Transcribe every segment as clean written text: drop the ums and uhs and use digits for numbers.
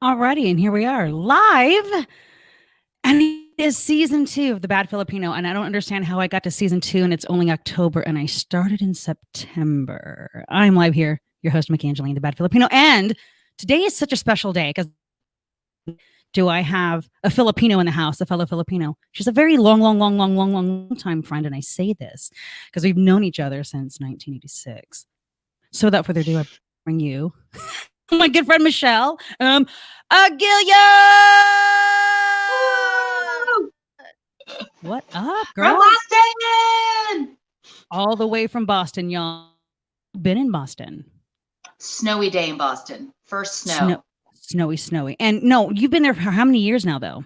Alrighty, and here we are live, and it is season 2 of the Bad Filipino. And I don't understand how I got to season 2, and it's only October, and I started in September. I'm live here, your host, Myki, Angeline, the Bad Filipino, and today is such a special day because do I have a Filipino in the house, a fellow Filipino? She's a very long time friend, and I say this because we've known each other since 1986. So without further ado, I bring you my good friend Michelle, Aguillon. What up, girl? From Boston! All the way from Boston, y'all. Been in Boston. Snowy day in Boston. First snow. Snowy. And no, you've been there for how many years now, though?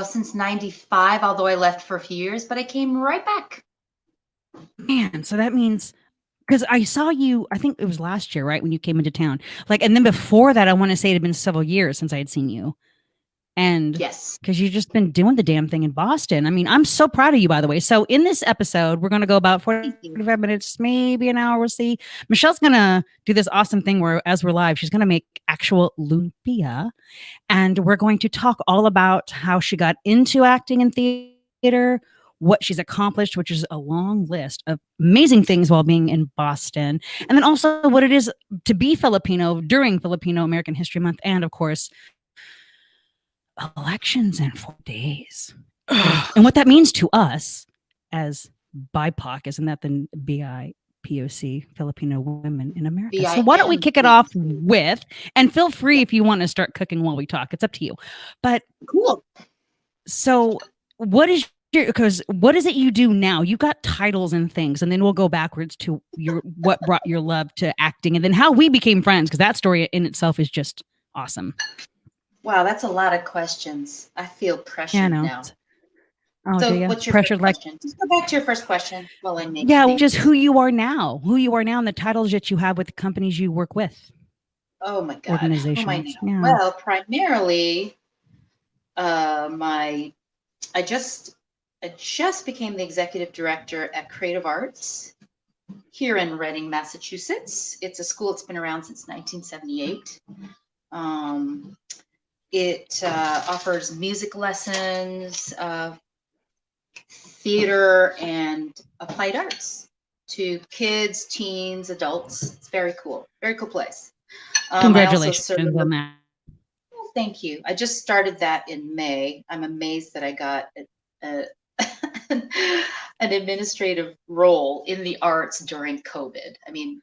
Since 95, although I left for a few years, but I came right back. Man, so that means, because I saw you, I think it was last year, right, when you came into town. And then before that, I want to say it had been several years since I had seen you. And yes, because you've just been doing the damn thing in Boston. I mean, I'm so proud of you, by the way. So in this episode, we're going to go about 45 minutes, maybe an hour. We'll see. Michelle's going to do this awesome thing where, as we're live, she's going to make actual lumpia. And we're going to talk all about how she got into acting and theater, what she's accomplished, which is a long list of amazing things while being in Boston. And then also what it is to be Filipino during Filipino American History Month. And of course, elections in 4 days. And what that means to us as BIPOC, isn't that the BIPOC, Filipino women in America? BIM. So why don't we kick it off with, and feel free if you want to start cooking while we talk, it's up to you. But cool. So what is what is it you do now? You got titles and things, and then we'll go backwards to what brought your love to acting, and then how we became friends, because that story in itself is just awesome. Wow, that's a lot of questions. I feel pressured now. Oh, so what's your first question? Just go back to your first question while I make just who you are now, and the titles that you have with the companies you work with. Oh my God. Organizations. Well, primarily, I just became the executive director at Creative Arts here in Reading, Massachusetts. It's a school that's been around since 1978. It offers music lessons, theater, and applied arts to kids, teens, adults. It's very cool. Very cool place. Congratulations on that. Well, thank you. I just started that in May. I'm amazed that I got an administrative role in the arts during COVID. I mean,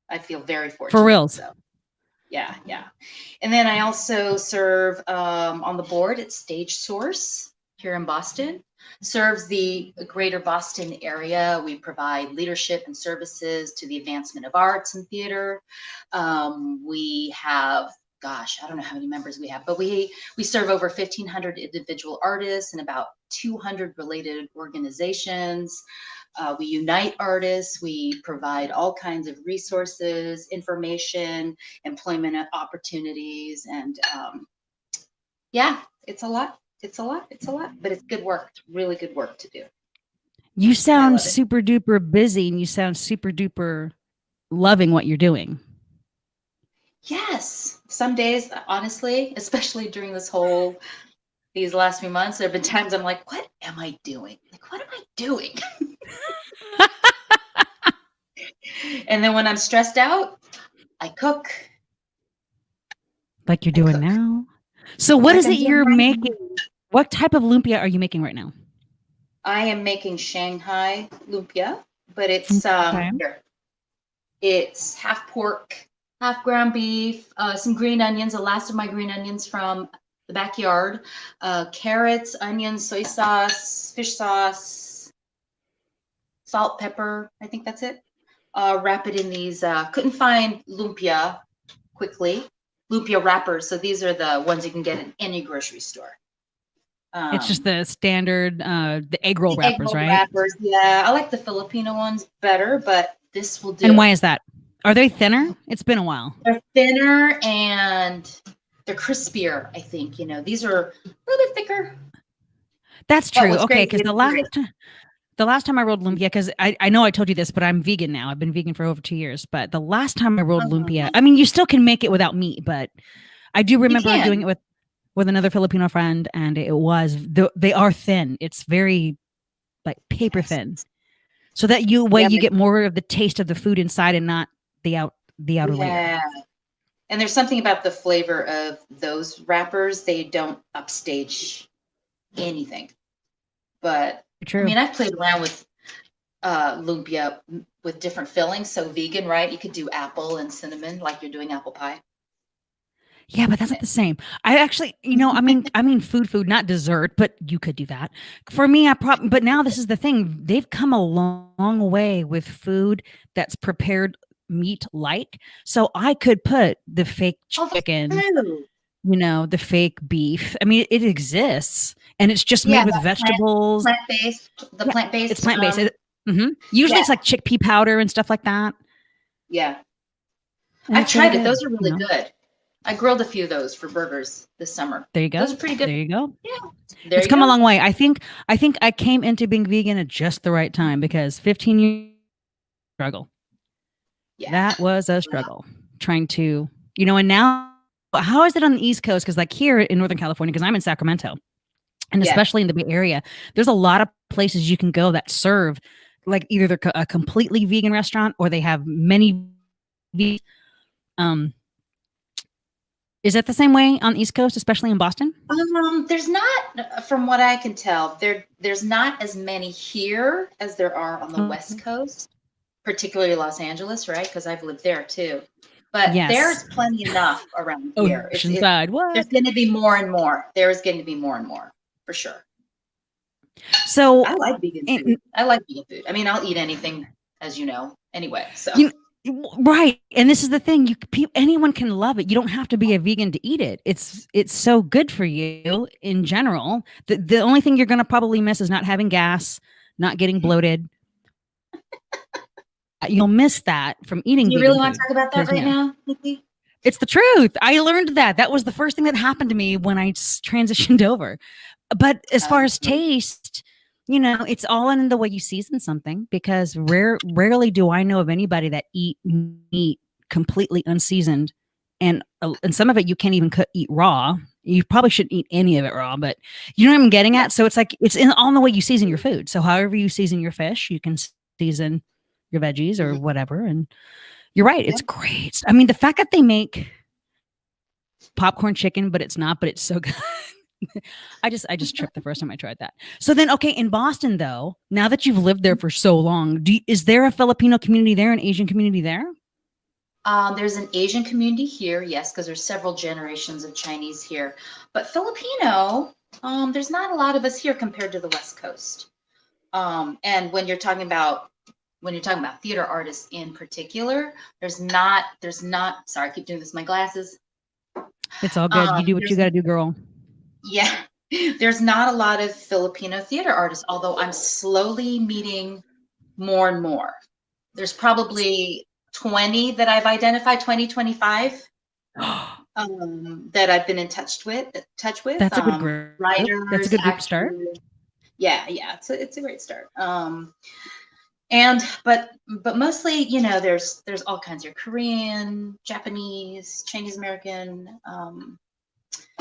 I feel very fortunate. For real. So. Yeah. And then I also serve on the board at StageSource here in Boston. Serves the greater Boston area. We provide leadership and services to the advancement of arts and theater. We have, gosh, I don't know how many members we have, but we serve over 1,500 individual artists and about 200 related organizations. We unite artists. We provide all kinds of resources, information, employment opportunities, and yeah, it's a lot. But it's good work. It's really good work to do. You sound super duper busy, and you sound super duper loving what you're doing. Yes. Some days, honestly, especially during these last few months, there have been times I'm like, what am I doing? What am I doing? And then when I'm stressed out, I cook. Like you're doing now. So what is it you're making? What type of lumpia are you making right now? I am making Shanghai lumpia, but it's it's half pork, half ground beef, some green onions, the last of my green onions from the backyard, carrots, onions, soy sauce, fish sauce, salt, pepper. I think that's it. Wrap it in these, couldn't find lumpia lumpia wrappers. So these are the ones you can get in any grocery store. It's just the standard, the egg roll wrappers, right? Wrappers, yeah. I like the Filipino ones better, but this will do. And why is that? Are they thinner? It's been a while. They're thinner and they're crispier, I think. These are a little bit thicker. That's true. Okay, because The last time I rode lumpia, because I know I told you this, but I'm vegan now. I've been vegan for over 2 years. But the last time I rode lumpia, I mean, you still can make it without meat, but I do remember doing it with another Filipino friend, and they are thin. It's very like paper thin, so that you get more of the taste of the food inside and not the outer layer. And there's something about the flavor of those wrappers. They don't upstage anything. But True. I mean, I've played around with lumpia with different fillings. So vegan, right? You could do apple and cinnamon like you're doing apple pie. Yeah, but that's not the same. I actually, I mean food, not dessert, but you could do that. For me, but now this is the thing. They've come a long way with food that's prepared meat-like. So I could put the fake chicken, the fake beef. I mean, it exists, and it's just made with vegetables. Plant-based. Plant-based. It's plant-based. Usually it's like chickpea powder and stuff like that. Yeah. I've tried it. Those are really good. I grilled a few of those for burgers this summer. There you go. Those are pretty good. There you go. Yeah. It's come a long way. I think I came into being vegan at just the right time, because 15 years struggle. Yeah. That was a struggle trying to, and now how is it on the East Coast? Because like here in Northern California, because I'm in Sacramento, and especially in the Bay Area, there's a lot of places you can go that serve like either they're a completely vegan restaurant or they have many is that the same way on the East Coast, especially in Boston? There's not, from what I can tell, there's not as many here as there are on the West Coast, particularly Los Angeles, right? Because I've lived there too. But there's plenty enough around here. There's going to be more and more. There's going to be more and more, for sure. So I like vegan food. I mean, I'll eat anything, as you know, anyway. So. Right. And this is the thing, anyone can love it. You don't have to be a vegan to eat it. It's so good for you in general. The only thing you're going to probably miss is not having gas, not getting bloated. You'll miss that from eating. You really want to talk about that right now, Myki? It's the truth. I learned that. That was the first thing that happened to me when I transitioned over. But as far as taste, it's all in the way you season something, because rarely do I know of anybody that eat meat completely unseasoned, and some of it you can't even eat raw. You probably shouldn't eat any of it raw, but you know what I'm getting at? So it's like, it's all in the way you season your food. So however you season your fish, you can season your veggies or whatever. And you're right. It's great. I mean, the fact that they make popcorn chicken, but it's so good. I just tripped the first time I tried that. So then, okay, in Boston though, now that you've lived there for so long, is there a Filipino community there, an Asian community there? There's an Asian community here, yes, because there's several generations of Chinese here. But Filipino, there's not a lot of us here compared to the West Coast. And when you're talking about theater artists in particular, there's not. Sorry, I keep doing this with my glasses. It's all good. You do what you got to do, girl. Yeah, there's not a lot of Filipino theater artists, although I'm slowly meeting more and more. There's probably 20 that I've identified, 25 that I've been in touch with. That's a good group. Writers, that's a good group start. Yeah, it's a great start. But mostly, there's all kinds of Korean, Japanese, Chinese American,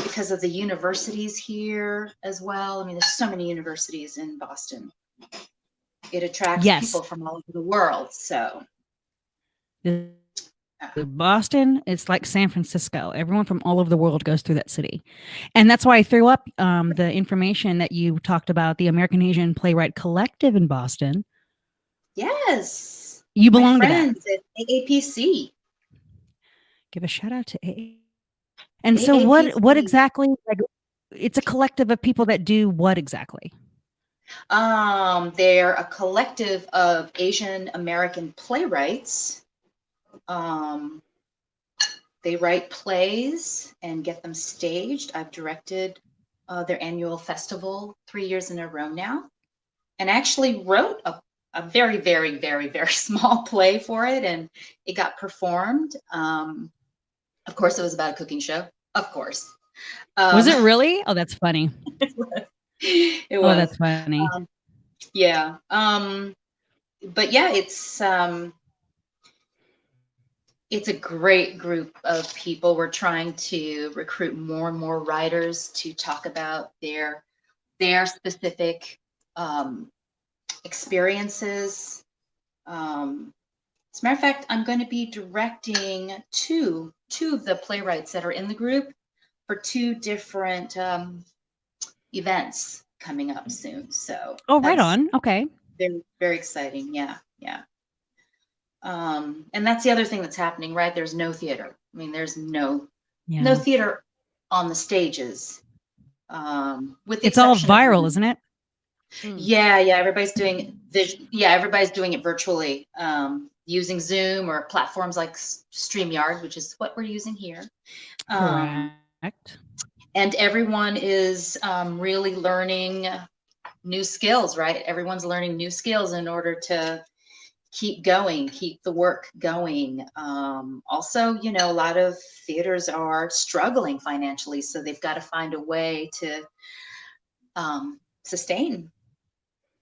because of the universities here as well. I mean, there's so many universities in Boston. It attracts people from all over the world. So Boston, it's like San Francisco. Everyone from all over the world goes through that city. And that's why I threw up the information that you talked about, the American Asian Playwright Collective in Boston. Yes. You belong to that. At AAPC. Give a shout out to AA. And so what exactly, like, it's a collective of people that do what exactly? They're a collective of Asian American playwrights. They write plays and get them staged. I've directed their annual festival 3 years in a row now, and actually wrote a very, very, very, very small play for it, and it got performed. Of course, it was about a cooking show. Of course. Was it really? Oh, that's funny. It was. Oh, that's funny. Yeah. But yeah, it's a great group of people. We're trying to recruit more and more writers to talk about their specific um, experiences. As a matter of fact, I'm going to be directing two of the playwrights that are in the group for two different events coming up soon. So Oh, right that's on. Okay. very, very exciting. Yeah, yeah. And that's the other thing that's happening, right? There's no theater. I mean, there's no Yeah. theater on the stages, with the It's all exception of viral, isn't it? yeah, yeah. Everybody's doing it virtually, using Zoom or platforms like StreamYard, which is what we're using here. Um, Correct. and everyone is really learning new skills, right? Everyone's learning new skills in order to keep going, keep the work going. Also, a lot of theaters are struggling financially, so they've got to find a way to sustain,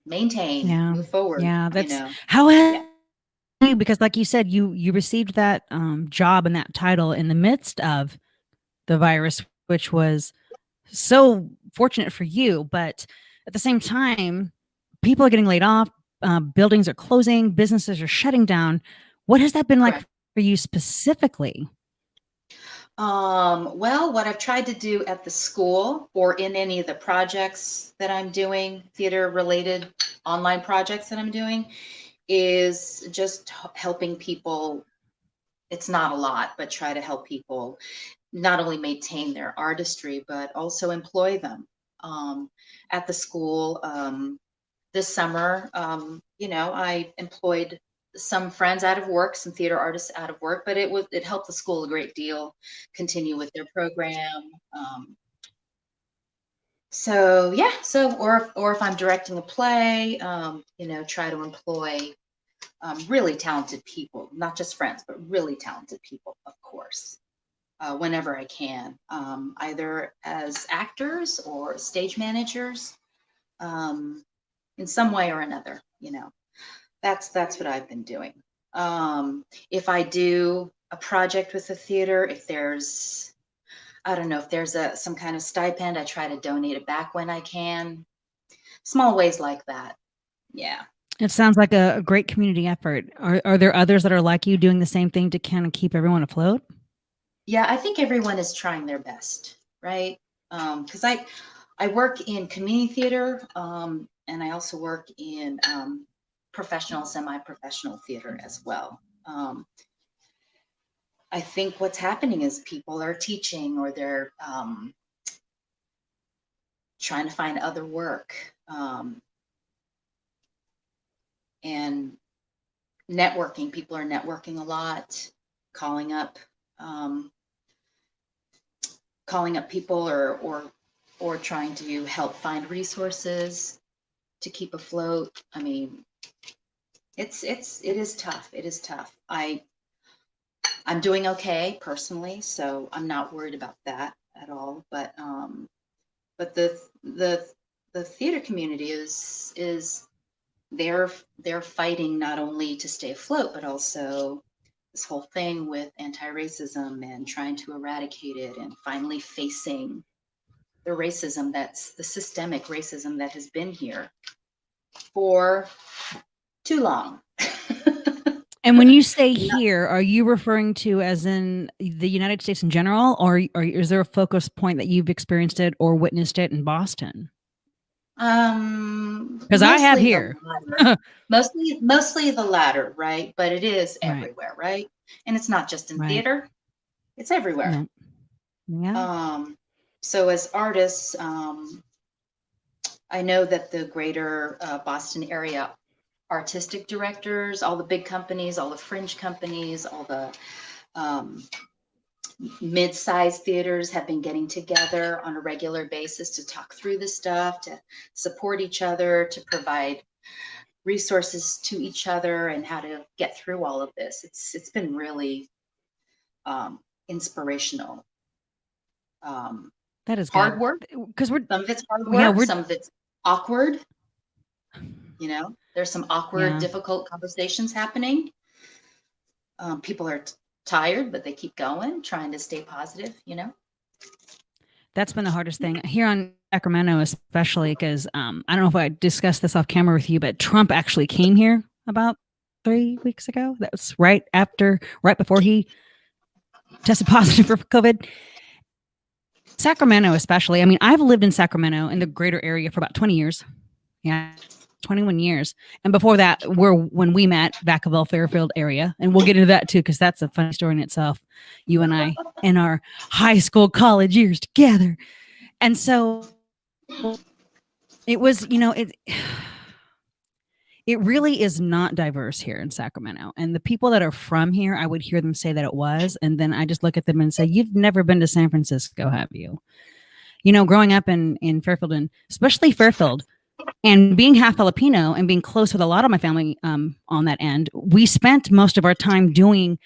maintain, Yeah. move forward, Yeah. you That's know. how Yeah, because like you said, you received that job and that title in the midst of the virus, which was so fortunate for you. But at the same time, people are getting laid off, buildings are closing, businesses are shutting down. What has that been like correct. for you specifically? Well, what I've tried to do at the school or in any of the projects that I'm doing, theater related online projects that I'm doing, is just helping people. It's not a lot, but try to help people not only maintain their artistry, but also employ them. At the school, this summer, I employed some friends out of work, some theater artists out of work, but it helped the school a great deal continue with their program. So yeah, or if I'm directing a play, try to employ really talented people, not just friends, but really talented people, of course, whenever I can, either as actors or stage managers, in some way or another. That's what I've been doing. If I do a project with the theater, if there's I don't know if there's some kind of stipend, I try to donate it back when I can. Small ways like that. Yeah. It sounds like a great community effort. Are there others that are like you doing the same thing to kind of keep everyone afloat? Yeah, I think everyone is trying their best, right? Because I work in community theater, and I also work in professional, semi-professional theater as well. I think what's happening is people are teaching or they're trying to find other work, and networking. People are networking a lot, calling up um, calling up people or trying to help find resources to keep afloat. I mean, it is tough. It is tough. I'm doing okay personally, so I'm not worried about that at all. But the theater community is they're fighting not only to stay afloat, but also this whole thing with anti-racism and trying to eradicate it and finally facing the racism that's the systemic racism that has been here for too long. And when you say Not- here, are you referring to as in the United States in general, or is there a focus point that you've experienced it or witnessed it in Boston? Because I have Mostly the here. latter. Mostly the latter, right? But it is Right. everywhere, right? And it's not just in Right. theater, it's everywhere. Yeah. Yeah. Um, so as artists, I know that the greater Boston area artistic directors, all the big companies, all the fringe companies, all the um, mid-sized theaters have been getting together on a regular basis to talk through this stuff, to support each other, to provide resources to each other and how to get through all of this. It's been really inspirational. Um, That is Hard good. work. Because we're Some of it's hard yeah, work. Some of it's awkward. You know, there's some awkward, difficult conversations happening. People are tired, but they keep going, trying to stay positive, you know? That's been the hardest thing here on Sacramento, especially because I don't know if I discussed this off camera with you, but Trump actually came here about 3 weeks ago. That was right before he tested positive for COVID. Sacramento, especially. I mean, I've lived in Sacramento in the greater area for about 20 years. Yeah, 21 years. And before that, when we met, Vacaville, Fairfield area. And we'll get into that too, because that's a funny story in itself. You and I in our high school, college years together. And so it was, you know, it really is not diverse here in Sacramento. And the people that are from here, I would hear them say that it was. And then I just look at them and say, you've never been to San Francisco, have you? You know, growing up in Fairfield, and especially Fairfield, and being half Filipino and being close with a lot of my family on that end, we spent most of our time doing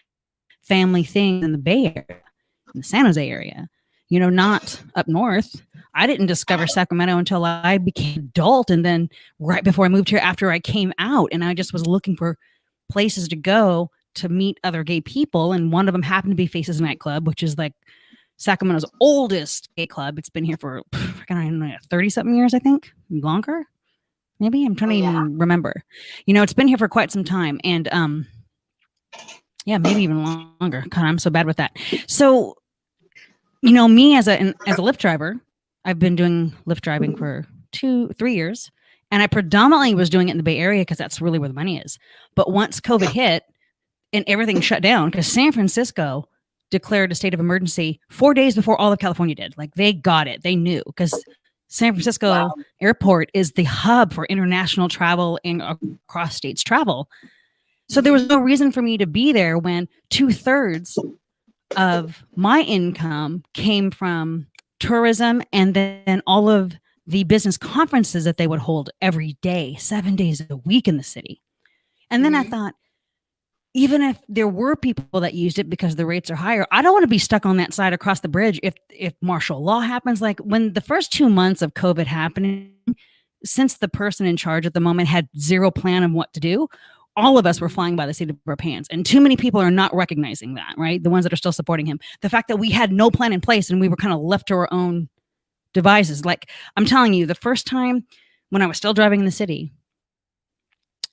family things in the Bay Area, in the San Jose area, you know, not up north. I didn't discover Sacramento until I became adult. And then right before I moved here, after I came out, and I just was looking for places to go to meet other gay people. And one of them happened to be Faces Nightclub, which is like Sacramento's oldest gay club. It's been here for 30 something years, I think, longer. Maybe I'm trying to even remember. You know, it's been here for quite some time. And yeah, maybe even longer. God, I'm so bad with that. So, you know, me as a Lyft driver, I've been doing Lyft driving for 3 years, and I predominantly was doing it in the Bay Area because that's really where the money is. But once COVID hit and everything shut down, because San Francisco declared a state of emergency 4 days before all of California did. Like, they got it. They knew, because San Francisco airport is the hub for international travel and across states travel. So there was no reason for me to be there when 2/3 of my income came from tourism, and then all of the business conferences that they would hold every day, 7 days a week in the city. And then I thought, even if there were people that used it because the rates are higher, I don't want to be stuck on that side across the bridge if martial law happens. Like, when the first 2 months of COVID happening, since the person in charge at the moment had zero plan of what to do, all of us were flying by the seat of our pants. And too many people are not recognizing that, right? The ones that are still supporting him. The fact that we had no plan in place and we were kind of left to our own devices. Like, I'm telling you, the first time when I was still driving in the city,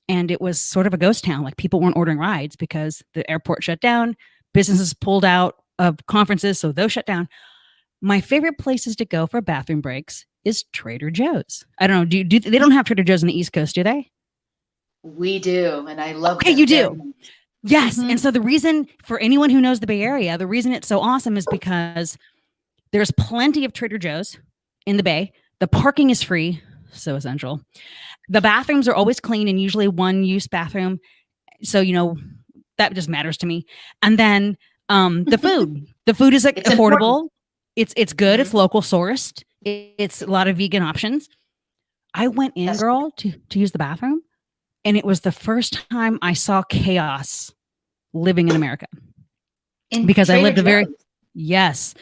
and it was sort of a ghost town, like people weren't ordering rides because the airport shut down, businesses pulled out of conferences, so those shut down. My favorite places to go for bathroom breaks is Trader Joe's. I don't know, they don't have Trader Joe's on the East Coast, do they? We do, and I love Okay, you do. Yes. And so the reason, for anyone who knows the Bay Area, the reason it's so awesome is because there's plenty of Trader Joe's in the Bay. The parking is free, so essential. The bathrooms are always clean, and usually one-use bathroom. So, you know, that just matters to me. And then the food. The food is like affordable. Important. It's good. It's local sourced. It's a lot of vegan options. I went in, girl, to use the bathroom, and it was the first time I saw chaos living in America. Because I lived yes.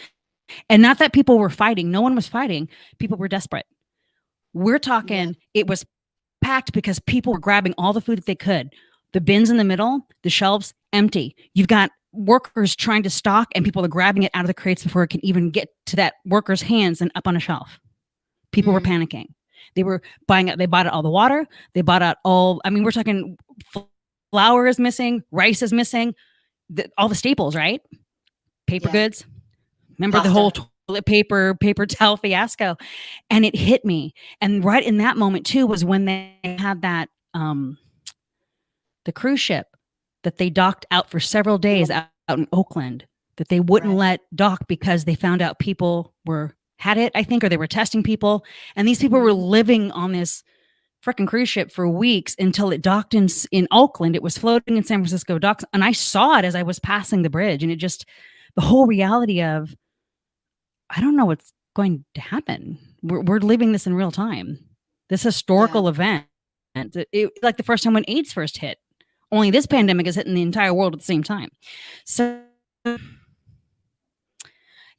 And not that people were fighting. No one was fighting. People were desperate. We're talking, it was packed because people were grabbing all the food that they could. The bins in the middle, the shelves, empty. You've got workers trying to stock, and people are grabbing it out of the crates before it can even get to that worker's hands and up on a shelf. People were panicking. They were buying it. They bought out all the water. They bought out we're talking flour is missing, rice is missing, all the staples, right? Paper goods. Remember the whole toilet paper towel fiasco. And it hit me. And right in that moment too was when they had that, the cruise ship that they docked out for several days out in Oakland, that they wouldn't let dock because they found out people had it, I think, or they were testing people. And these people were living on this freaking cruise ship for weeks until it docked in Oakland. It was floating in San Francisco docks. And I saw it as I was passing the bridge. And it just, the whole reality of, I don't know what's going to happen. We're living this in real time. This historical event. Like the first time when AIDS first hit. Only this pandemic is hitting the entire world at the same time. So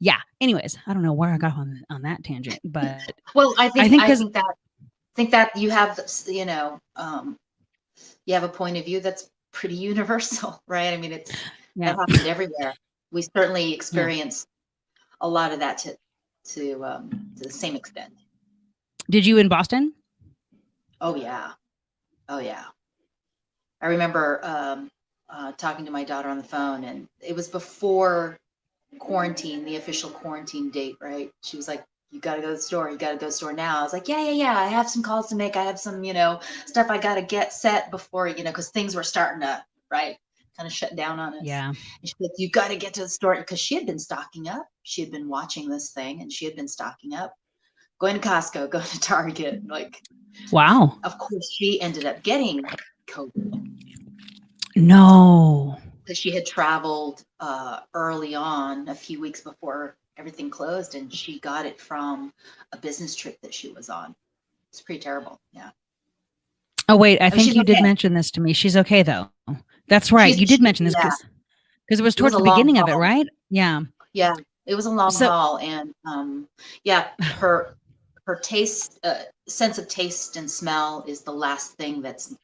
yeah. Anyways, I don't know where I got on that tangent, but well, I think that think that you have, you have a point of view that's pretty universal, right? I mean, Yeah. that happened everywhere. We certainly Yeah. experienced a lot of that to the same extent. Did you in Boston? Oh yeah, oh yeah. I remember talking to my daughter on the phone, and it was before quarantine, the official quarantine date, right? She was like, "You got to go to the store. You got to go to the store now." I was like, "Yeah. I have some calls to make. I have some, stuff I got to get set before, because things were starting to, right, kind of shut down on us." Yeah. And she's like, "You got to get to the store," because she had been stocking up. She had been watching this thing, and she had been stocking up, going to Costco, going to Target. Like, Wow. of course, she ended up getting COVID No. because she had traveled early on, a few weeks before everything closed, and she got it from a business trip that she was on. It's pretty terrible. Yeah. Oh wait, I I mean, think she's you did okay. mention this to me. She's okay though. That's right. You did mention this Yeah, because it was it was towards a the long beginning of it, haul. right? Yeah. Yeah, it was a long So haul, and yeah, her taste, sense of taste and smell is the last thing that's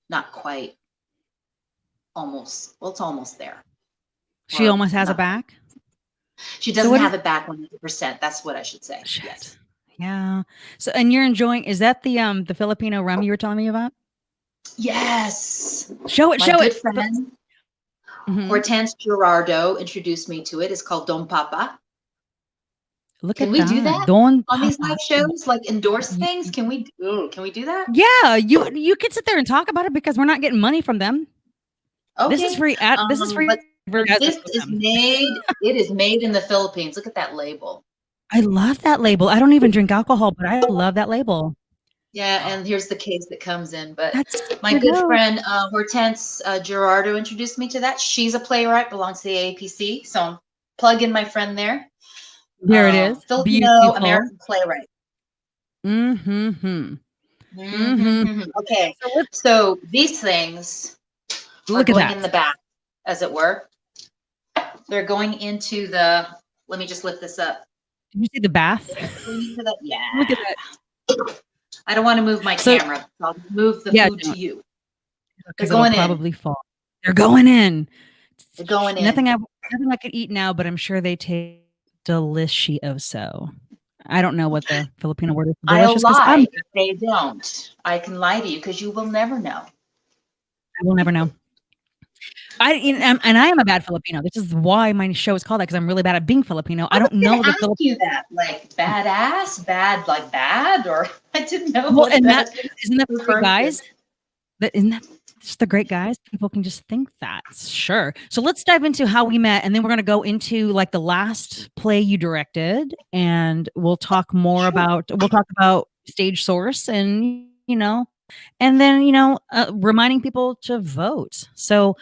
not quite almost. Well, it's almost there, she or almost has it not quite. back. She So doesn't what is have it back 100%. That's what I should say. shit? Yes. Yeah. So and you're enjoying is that the Filipino rum you were telling me about? Yes. Show it, My show good it. friend Mm-hmm. Hortense Gerardo introduced me to it. It's called Don Papa. Look Can at we do that. that Don on these Papa. live shows? Like endorse things? Can we do that? Yeah, you can sit there and talk about it because we're not getting money from them. This is Okay. free this is free But advertisement this for is them. it is made in the Philippines. Look at that label. I love that label. I don't even drink alcohol, but I love that label. Yeah, and here's the case that comes in. But That's my super good dope. friend Hortense Gerardo introduced me to that. She's a playwright, belongs to the APC. So I'm plugging my friend there. There it is. Filipino Beautiful. American playwright. Mm-hmm. Mm-hmm. Okay, So let's so these things are look at going in that. the back, as it were. They're going into the, let me just lift this up. Did you see the bath? Yeah. Look at that. I don't want to move my So camera. So I'll move the yeah, food to you. They're because it'll going in. probably fall. They're going in. They're going in. Nothing I could eat now, but I'm sure they taste delicioso. I don't know what the Filipino word is for I'll delicious because lie if they don't. I can lie to you because you will never know. I will never know. And I am a bad Filipino. This is why my show is called that because I'm really bad at being Filipino. I don't know the Ask Filipino. you that, like badass, bad, like bad, or I didn't know Well, what and that isn't that the great referred to. guys? Isn't that just the great guys? People can just think that. Sure. So let's dive into how we met, and then we're going to go into like the last play you directed, and we'll talk more about StageSource, and and then reminding people to vote. So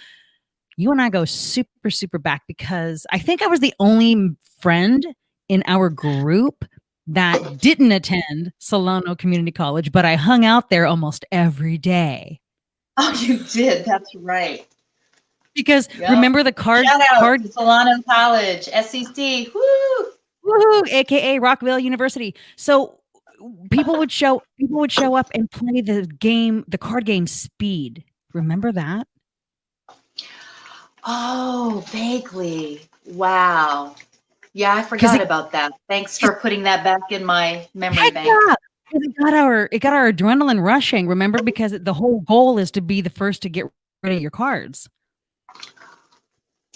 you and I go super super back because I think I was the only friend in our group that didn't attend Solano Community College, but I hung out there almost every day. Oh, you did. That's right. Because Yep. remember the card Shout out to Solano College, SEC. Woo! woohoo, aka Rockville University. So people would show up and play the card game Speed. Remember that? Oh, vaguely. Wow. Yeah, I forgot about that. Thanks for putting that back in my memory bank. Yeah. It got our adrenaline rushing, remember? Because the whole goal is to be the first to get rid of your cards.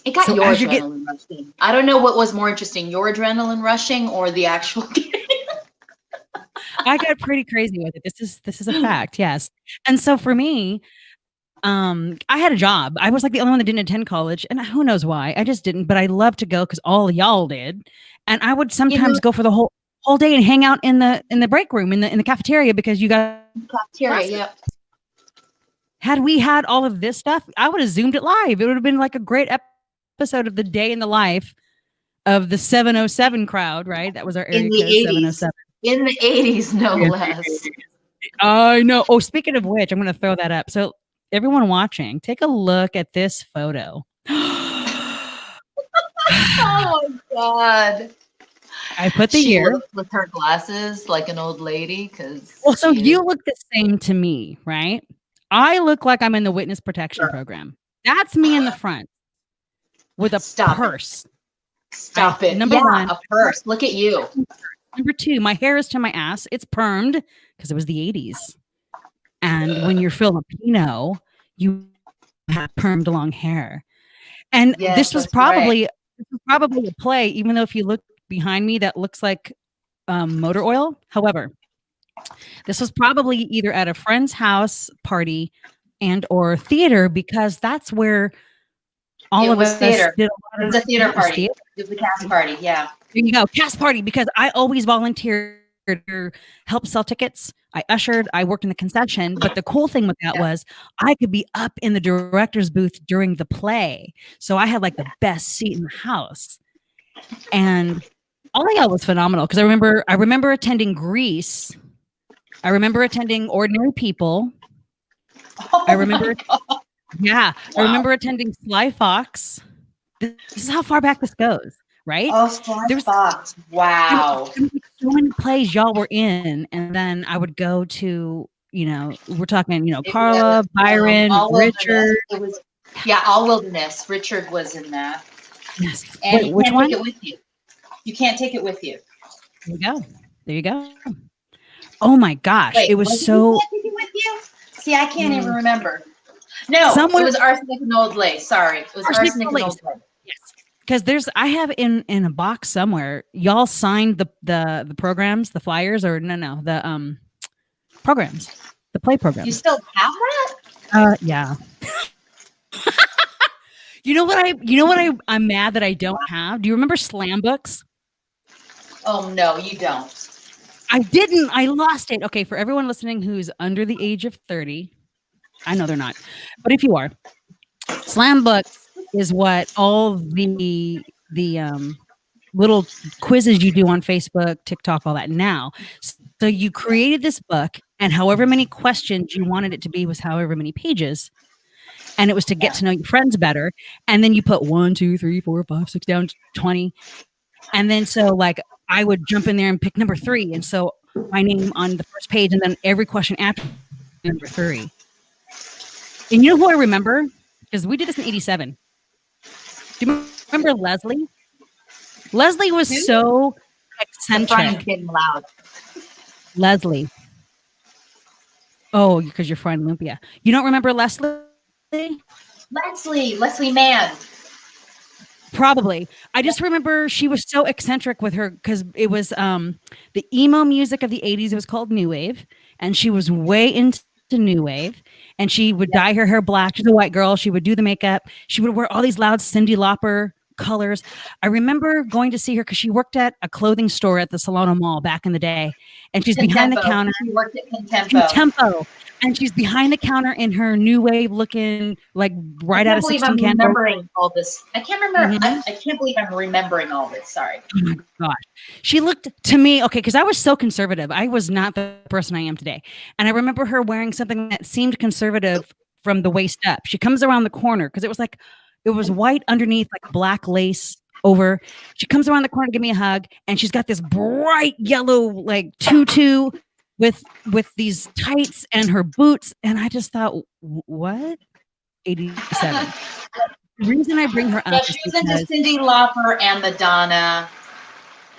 It got your adrenaline rushing. I don't know what was more interesting, your adrenaline rushing or the actual game. I got pretty crazy with it. This is a fact, yes. And so for me, I had a job. I was like the only one that didn't attend college, and who knows why. I just didn't, but I loved to go because all y'all did. And I would sometimes go for the whole day and hang out in the break room in the cafeteria because you got cafeteria. Yep. Had we had all of this stuff, I would have zoomed it live. It would have been like a great episode of the day in the life of the 707 crowd, right? That was our area code 707. In the 80s, no less. I know. Oh, speaking of which, I'm going to throw that up. So everyone watching, take a look at this photo. Oh my God. I put the She year. looked with her glasses like an old lady because Well, so you look the same to me, right? I look like I'm in the witness protection program. That's me in the front with a Stop it. purse. Stop it. Number Yeah, one. a purse. Look at you. Number two, my hair is to my ass. It's permed because it was the 80s. And when you're Filipino, you have permed long hair. And Yes, this was that's right. probably a play, even though if you look behind me, that looks like motor oil. However, this was probably either at a friend's house party and or theater because that's where all It of was us theater. did It was a theater it was party. theater. It was a cast party. Yeah. There you go, cast party, because I always volunteered to help sell tickets. I ushered, I worked in the concession, but the cool thing with that was I could be up in the director's booth during the play. So I had like the best seat in the house. And all I got was phenomenal because I remember attending Grease. I remember attending Ordinary People. I remember I remember attending Sly Fox. This is how far back this goes, right? Oh, Sly Fox. Wow. There was so many plays y'all were in, and then I would go to, we're talking, Carla, Byron, Richard. It was, All Wilderness. Richard was in that. Yes. And Wait, which one? Take it with you. You can't take it with you. There you go. There you go. Oh my gosh. It was so. You can't take it with you? See, I can't even remember. No, it was Arsenic and Old Lace. Sorry. It was Arsenic and Old Lace. Yes. Because I have in a box somewhere, y'all signed the programs, the flyers, or the programs, the play programs. You still have that? Yeah. You know what I'm mad that I don't have? Do you remember slam books? Oh no, you don't. I didn't. I lost it. Okay, for everyone listening who's under the age of 30, I know they're not, but if you are, slam books is what all the little quizzes you do on Facebook, TikTok, all that now. So you created this book, and however many questions you wanted it to be was however many pages. And it was to get to know your friends better. And then you put 1, 2, 3, 4, 5, 6 down to 20. And then so like I would jump in there and pick number 3. And so my name on the first page, and then every question after number 3. And you know who I remember? Because we did this in 87. Do you remember Leslie? Leslie was so eccentric. Getting loud. Leslie. Oh, because you're frying lumpia. You don't remember Leslie? Leslie Mann. Probably. I just remember she was so eccentric with her because it was the emo music of the 80s. It was called New Wave, and she was way into New Wave, and she would dye her hair black. She's a white girl. She would do the makeup. She would wear all these loud Cyndi Lauper colors. I remember going to see her because she worked at a clothing store at the Solano Mall back in the day, and she's behind the counter. She worked at Contempo. And she's behind the counter in her New Wave looking like right out of 16 Candles. I'm remembering all this. I can't remember. I can't believe I'm remembering all this. Sorry. Oh my gosh. She looked to me, okay, because I was so conservative. I was not the person I am today. And I remember her wearing something that seemed conservative from the waist up. She comes around the corner because it was white underneath, like black lace over. She comes around the corner to give me a hug, and she's got this bright yellow like tutu with these tights and her boots, and I just thought, what? 87. The reason I bring her up she was into Cyndi Lauper and Madonna.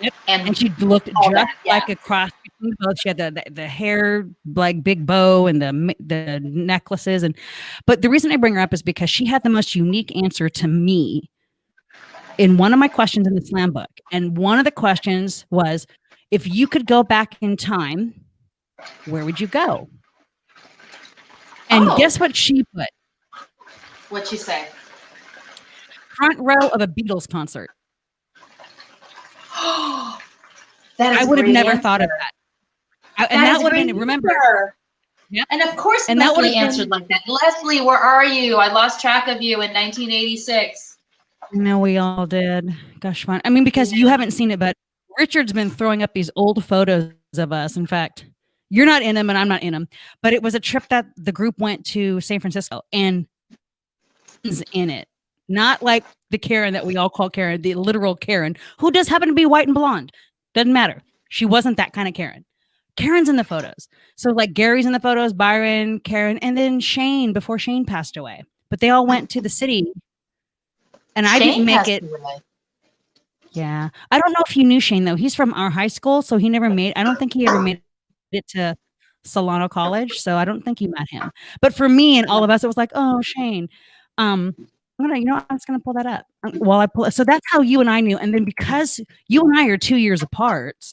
Yep. And she looked just like a cross between both. She had the hair like big bow and the necklaces, but the reason I bring her up is because she had the most unique answer to me in one of my questions in the slam book. And one of the questions was, if you could go back in time, where would you go? And guess what she put? What'd she say? Front row of a Beatles concert. That is I would have never thought of that. And that would have been, remember. Yep. And of course, and Leslie answered like that. Leslie, where are you? I lost track of you in 1986. No, we all did. Gosh, fun. I mean, because you haven't seen it, but Richard's been throwing up these old photos of us. In fact, you're not in them and I'm not in them, but it was a trip that the group went to San Francisco, and is in it. Not like the Karen that we all call Karen, the literal Karen, who does happen to be white and blonde. Doesn't matter. She wasn't that kind of Karen. Karen's in the photos. So like Gary's in the photos, Byron, Karen, and then Shane before Shane passed away. But they all went to the city. And I didn't make it. Yeah. I don't know if you knew Shane though. He's from our high school. So he never made, I don't think he ever made it to Solano College. So I don't think you met him. But for me and all of us, it was like, oh, Shane. I'm just gonna pull that up while I pull it. So that's how you and I knew. And then because you and I are 2 years apart,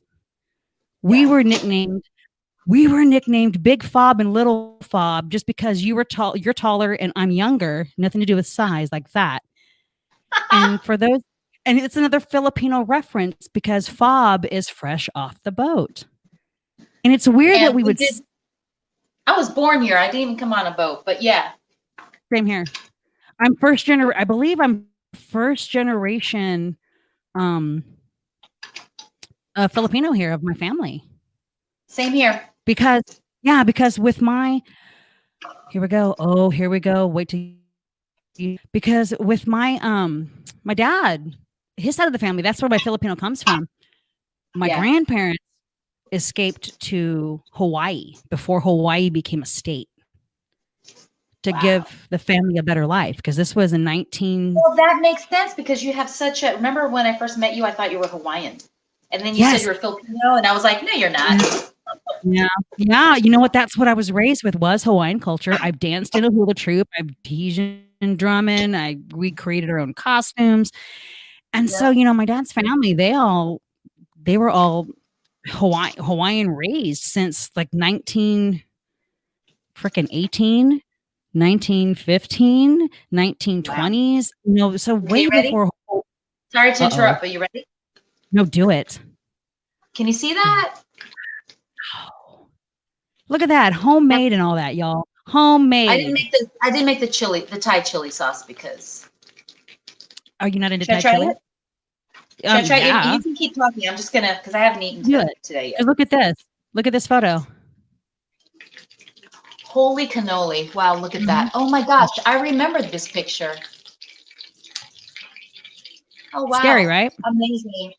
we were nicknamed Big Fob and Little Fob just because you're taller and I'm younger, nothing to do with size like that. And for those, and it's another Filipino reference because Fob is fresh off the boat. And it's weird that we would. I was born here. I didn't even come on a boat, but yeah. Same here. I believe I'm first generation Filipino here of my family. Same here. Because with my, here we go. Oh, here we go. Wait till you, because with my my dad, his side of the family, that's where my Filipino comes from. My grandparents escaped to Hawaii before Hawaii became a state to give the family a better life, because this was in 19. Well, that makes sense because you have such a. Remember when I first met you, I thought you were Hawaiian, and then you said you were Filipino, and I was like, no, you're not. Yeah. You know what? That's what I was raised with, was Hawaiian culture. I've danced in a hula troupe. I've Tahitian drumming. We created our own costumes, and so my dad's family, they were all Hawaiian raised since like 1915, 1920s. So way before. Sorry to interrupt, but you ready? No, do it. Can you see that? Look at that, homemade and all that, y'all. Homemade. I didn't make the Thai chili sauce because. Are you not into Thai chili? Should I try it? You can keep talking. I'm just gonna, because I haven't eaten today yet. Look at this. Look at this photo. Holy cannoli! Wow, look at that. Oh my gosh, I remember this picture. Oh wow. Scary, right? Amazing.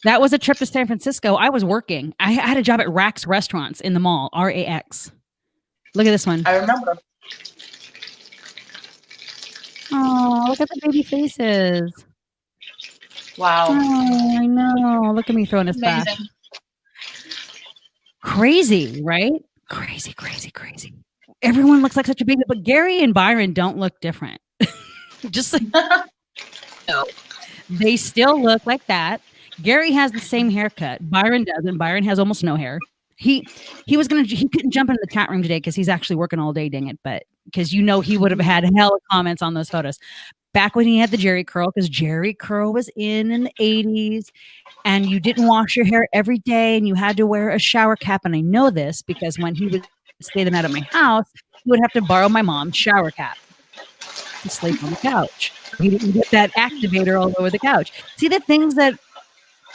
That was a trip to San Francisco. I was working. I had a job at Rax Restaurants in the mall, RAX. Look at this one. I remember. Oh, look at the baby faces. Wow. Oh, I know. Look at me throwing this back. Crazy, right? Crazy. Everyone looks like such a baby, but Gary and Byron don't look different. Just like, no. They still look like that. Gary has the same haircut. Byron doesn't. Byron has almost no hair. He couldn't jump into the chat room today because he's actually working all day, dang it. But because he would have had hella comments on those photos. Back when he had the Jerry curl, because Jerry curl was in the 80s, and you didn't wash your hair every day and you had to wear a shower cap. And I know this because when he would stay the night at my house, he would have to borrow my mom's shower cap to sleep on the couch. He didn't get that activator all over the couch. See the things that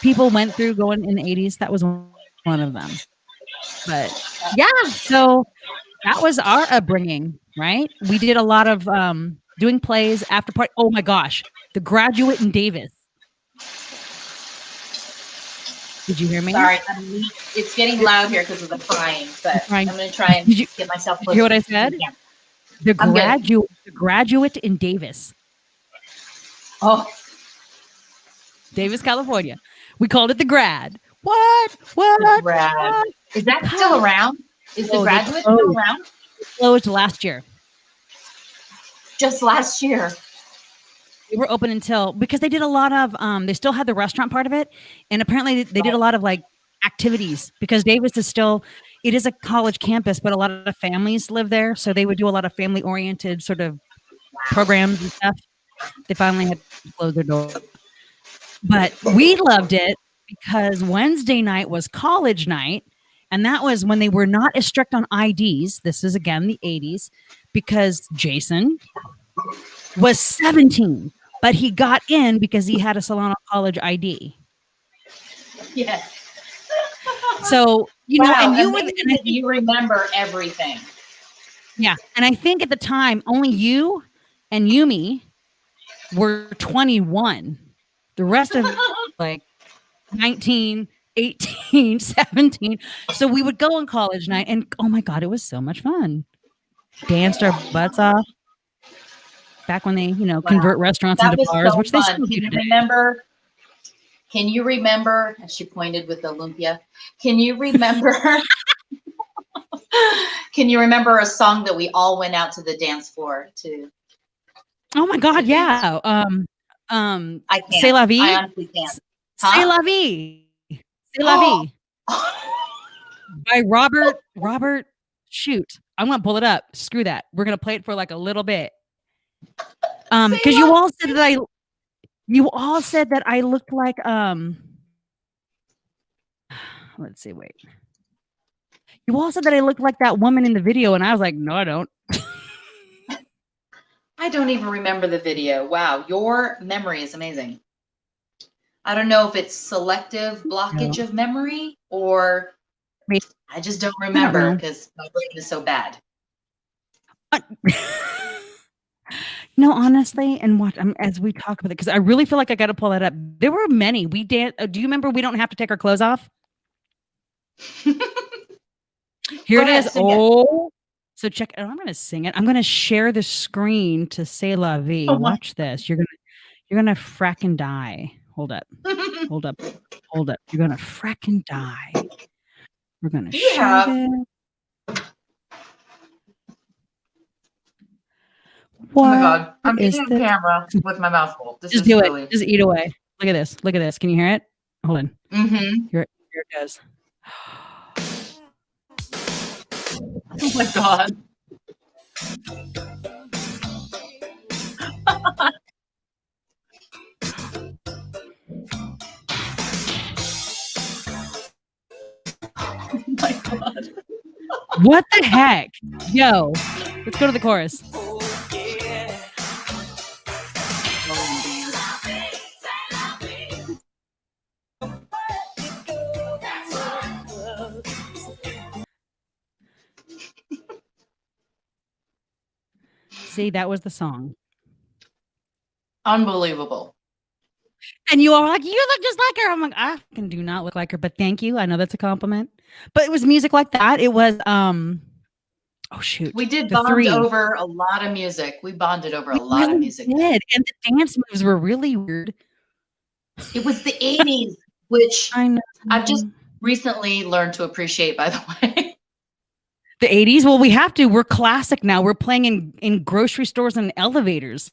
people went through going in the 80s? That was one of them. But yeah, so that was our upbringing, right? We did a lot of doing plays, after party. Oh my gosh, The Graduate in Davis. Did you hear me? Sorry, it's getting loud here because of the frying, but I'm going to try and get myself. Hear what I said? Yeah. The Graduate in Davis. Oh, Davis, California. We called it The Grad. What? The Grad. What? Is that still around? Is The Graduate still around? It closed last year. Just last year. We were open until, because they did a lot of, they still had the restaurant part of it. And apparently they did a lot of like activities, because Davis is still, it is a college campus, but a lot of families live there. So they would do a lot of family oriented sort of programs and stuff. They finally had to close their door. But we loved it because Wednesday night was college night. And that was when they were not as strict on IDs. This is again the 80s, because Jason was 17, but he got in because he had a Solano College ID. Yes. So, and you remember everything. Yeah. And I think at the time, only you and Yumi were 21. The rest of like 19, 18, 17. So we would go on college night, and oh my God, it was so much fun. Danced our butts off. Back when they, Wow. convert restaurants That into was bars, so which they fun. still do Can you today. remember? Can you remember? And she pointed with the lumpia. Can you remember? Can you remember a song that we all went out to the dance floor to? Oh my God, To dance? yeah. I C'est can't. la I vie. honestly can't. C'est Huh? la vie. C'est la Oh, vie. By Robert. Shoot, I'm gonna pull it up. Screw that. We're gonna play it for like a little bit. Because you all said that I looked like let's see, wait. You all said that I looked like that woman in the video, and I was like, no, I don't. I don't even remember the video. Wow, your memory is amazing. I don't know if it's selective blockage of memory or Maybe. I just don't I don't remember know. because my brain is so bad. No, honestly, and watch as we talk about it, because I really feel like I got to pull that up. There were many. We dance. Do you remember? We don't have to take our clothes off. Here it is. Oh, so check. I'm going to sing it. I'm going to share the screen to Say La Vie. Watch this. You're gonna fracking die. Hold up. Hold up. Hold up. You're gonna fracking die. We're gonna share this. What oh my God. I'm is eating this? camera with my mouth full. This Just is do really... it. Just eat away. Look at this. Look at this. Can you hear it? Hold on. Mm-hmm. Here it goes. Oh my God. Oh my God. What the heck? Yo, let's go to the chorus. See, that was the song. Unbelievable. And you are like, you look just like her. I'm like, I can do not look like her, but thank you. I know that's a compliment. But it was music like that. It was oh shoot. We did bond over a lot of music. We bonded over a lot of music. Did. And the dance moves were really weird. It was the 80s, which I know. I've just recently learned to appreciate, by the way. The 80s? Well, we have to. We're classic now. We're playing in grocery stores and elevators.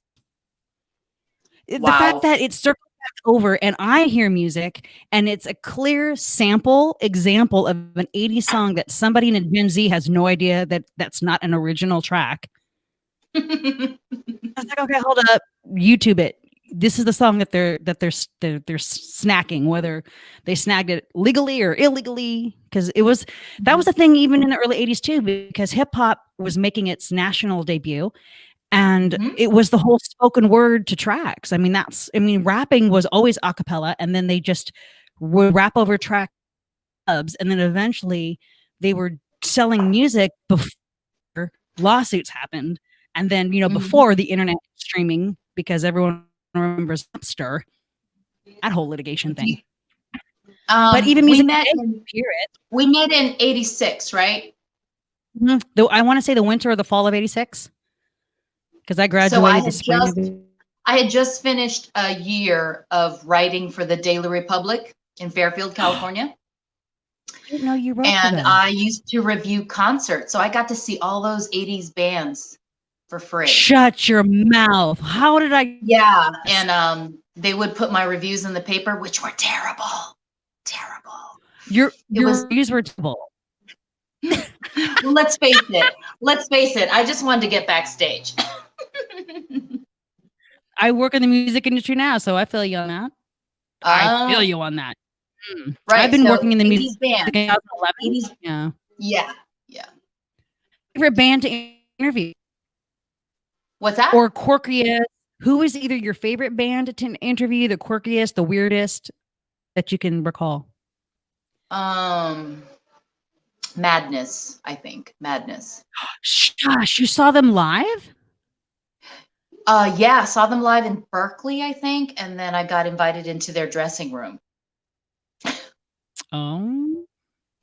Wow. The fact that it circles back over and I hear music and it's a clear sample example of an 80s song that somebody in a Gen Z has no idea that that's not an original track. I was like, okay, hold up, YouTube it. This is the song that they're snacking, whether they snagged it legally or illegally, because that was a thing even in the early 80s too, because hip hop was making its national debut. And it was the whole spoken word to tracks. I mean, rapping was always a cappella, and then they just would rap over track clubs, and then eventually they were selling music before lawsuits happened, and then before the internet streaming, because everyone remembers Napster, that whole litigation thing. But even music, we met in '86, right? Though I want to say the winter or the fall of '86. Because I graduated I had just finished a year of writing for the Daily Republic in Fairfield, California. I didn't know you wrote and I used to review concerts. So I got to see all those 80s bands for free. Shut your mouth. How did I? Yeah. And they would put my reviews in the paper, which were terrible. Terrible. Your reviews were terrible. Let's face it. Let's face it. I just wanted to get backstage. I work in the music industry now, so I feel you on that. I feel you on that. Right. I've been working in the music band. 2011. Yeah. Favorite band to interview? What's that? Or quirkiest? Who is either your favorite band to interview, the quirkiest, the weirdest that you can recall? Madness, I think. Madness. Gosh, you saw them live? Yeah, saw them live in Berkeley, I think, and then I got invited into their dressing room. Oh,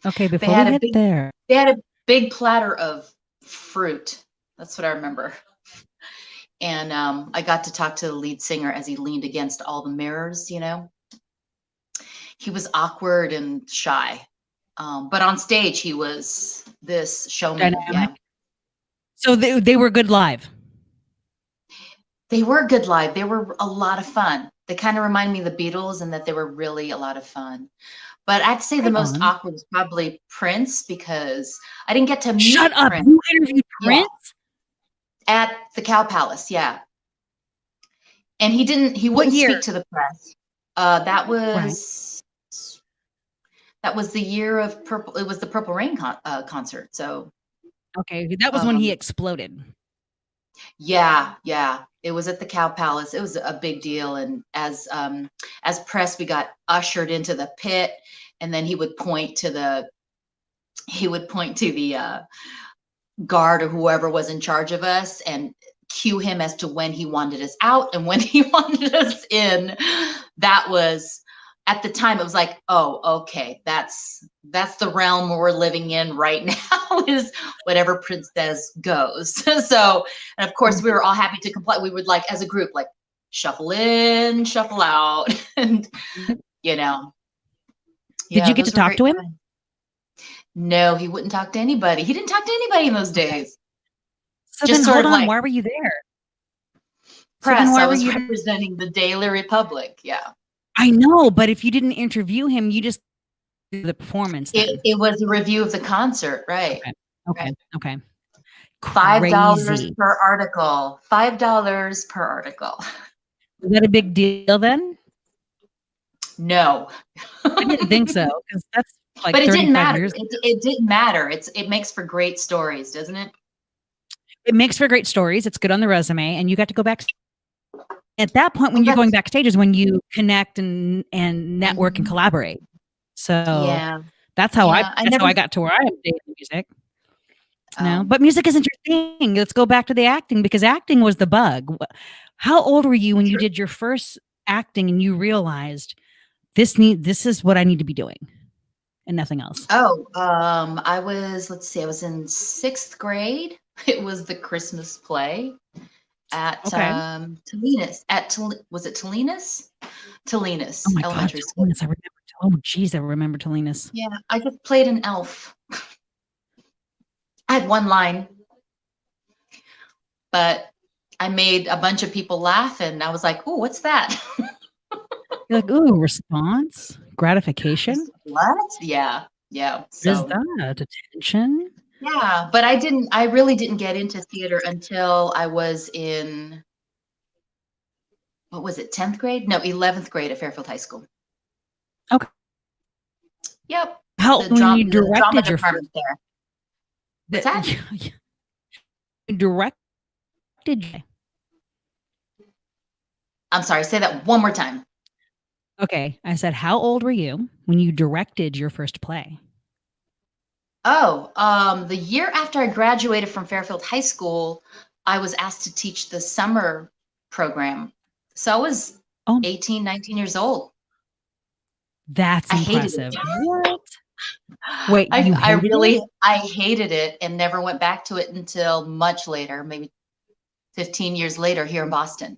okay. They Before we had a hit big there, they had a big platter of fruit. That's what I remember. And I got to talk to the lead singer as he leaned against all the mirrors. He was awkward and shy, but on stage he was this showman. dynamic. Yeah, So they were good live. they were good live. They were a lot of fun. They kind of remind me of the Beatles in that they were really a lot of fun. But I'd say the Right most on. awkward was probably Prince, because I didn't get to Shut meet up! Prince. You interviewed Yeah, Prince? at the Cow Palace. Yeah, and he What wouldn't year? speak to the press. That Right. was the year of Purple. It was the Purple Rain concert. So Okay, that was when he um, exploded. yeah, yeah, it was at the Cow Palace. It was a big deal. And as press, we got ushered into the pit, and then he would point to the guard or whoever was in charge of us and cue him as to when he wanted us out and when he wanted us in. That was, at the time, it was like, oh, okay, that's the realm we're living in right now, is whatever Prince says goes. So, and of course, we were all happy to comply. We would, like, as a group, like, shuffle in, shuffle out, and you know, Did yeah, you get to those were talk great to him? times. No, he wouldn't talk to anybody. He didn't talk to anybody in those Okay. days. So Just then sort hold of on. like Why were you there? So then press. why I were was you? representing the Daily Republic. Yeah. I know, but if you didn't interview him, you just did the performance then. It was a review of the concert, right? Okay. Okay. Okay. $5 Crazy. per article. $5 per article. Was that a big deal then? No. I didn't think so because that's But like it didn't 35 matter. years. It didn't matter. It makes for great stories, doesn't it? It makes for great stories. It's good on the resume, and you got to go back. At that point, Well, when you're going that's backstage, is when you connect and network and mhm. collaborate. So Yeah. that's how I Yeah. I that's how never I got to where I am dating music. No, oh but music isn't your thing. Let's go back to the acting because acting was the bug. How old were you when you true. did your first acting and you realized this is what I need to be doing and nothing else? Oh, let's see, I was in 6th grade. It was the Christmas play at Okay. Tolinas. Was it Tolinas? Oh Tolinas my God, Elementary School. Tolinas, I remember. Oh geez, I remember Tolinas. Yeah, I just played an elf. I had one line, but I made a bunch of people laugh, and I was like, "Ooh, what's that?" You're like, ooh, response, gratification. What? Yeah, yeah. What is So that? Attention? yeah, but I really didn't get into theater until I was in, what was it, 10th grade? No, 11th grade at Fairfield High School. Okay. Yep, How when you the drama directed your first department there. What's that that? you directed. I'm sorry, say that one more time. Okay, I said, how old were you when you directed your first play? Oh, the year after I graduated from Fairfield High School, I was asked to teach the summer program. So I was Oh, 18, 19 years old. that's I hated it. impressive. What? Wait, you hated it? I hated it and never went back to it until much later, maybe 15 years later here in Boston.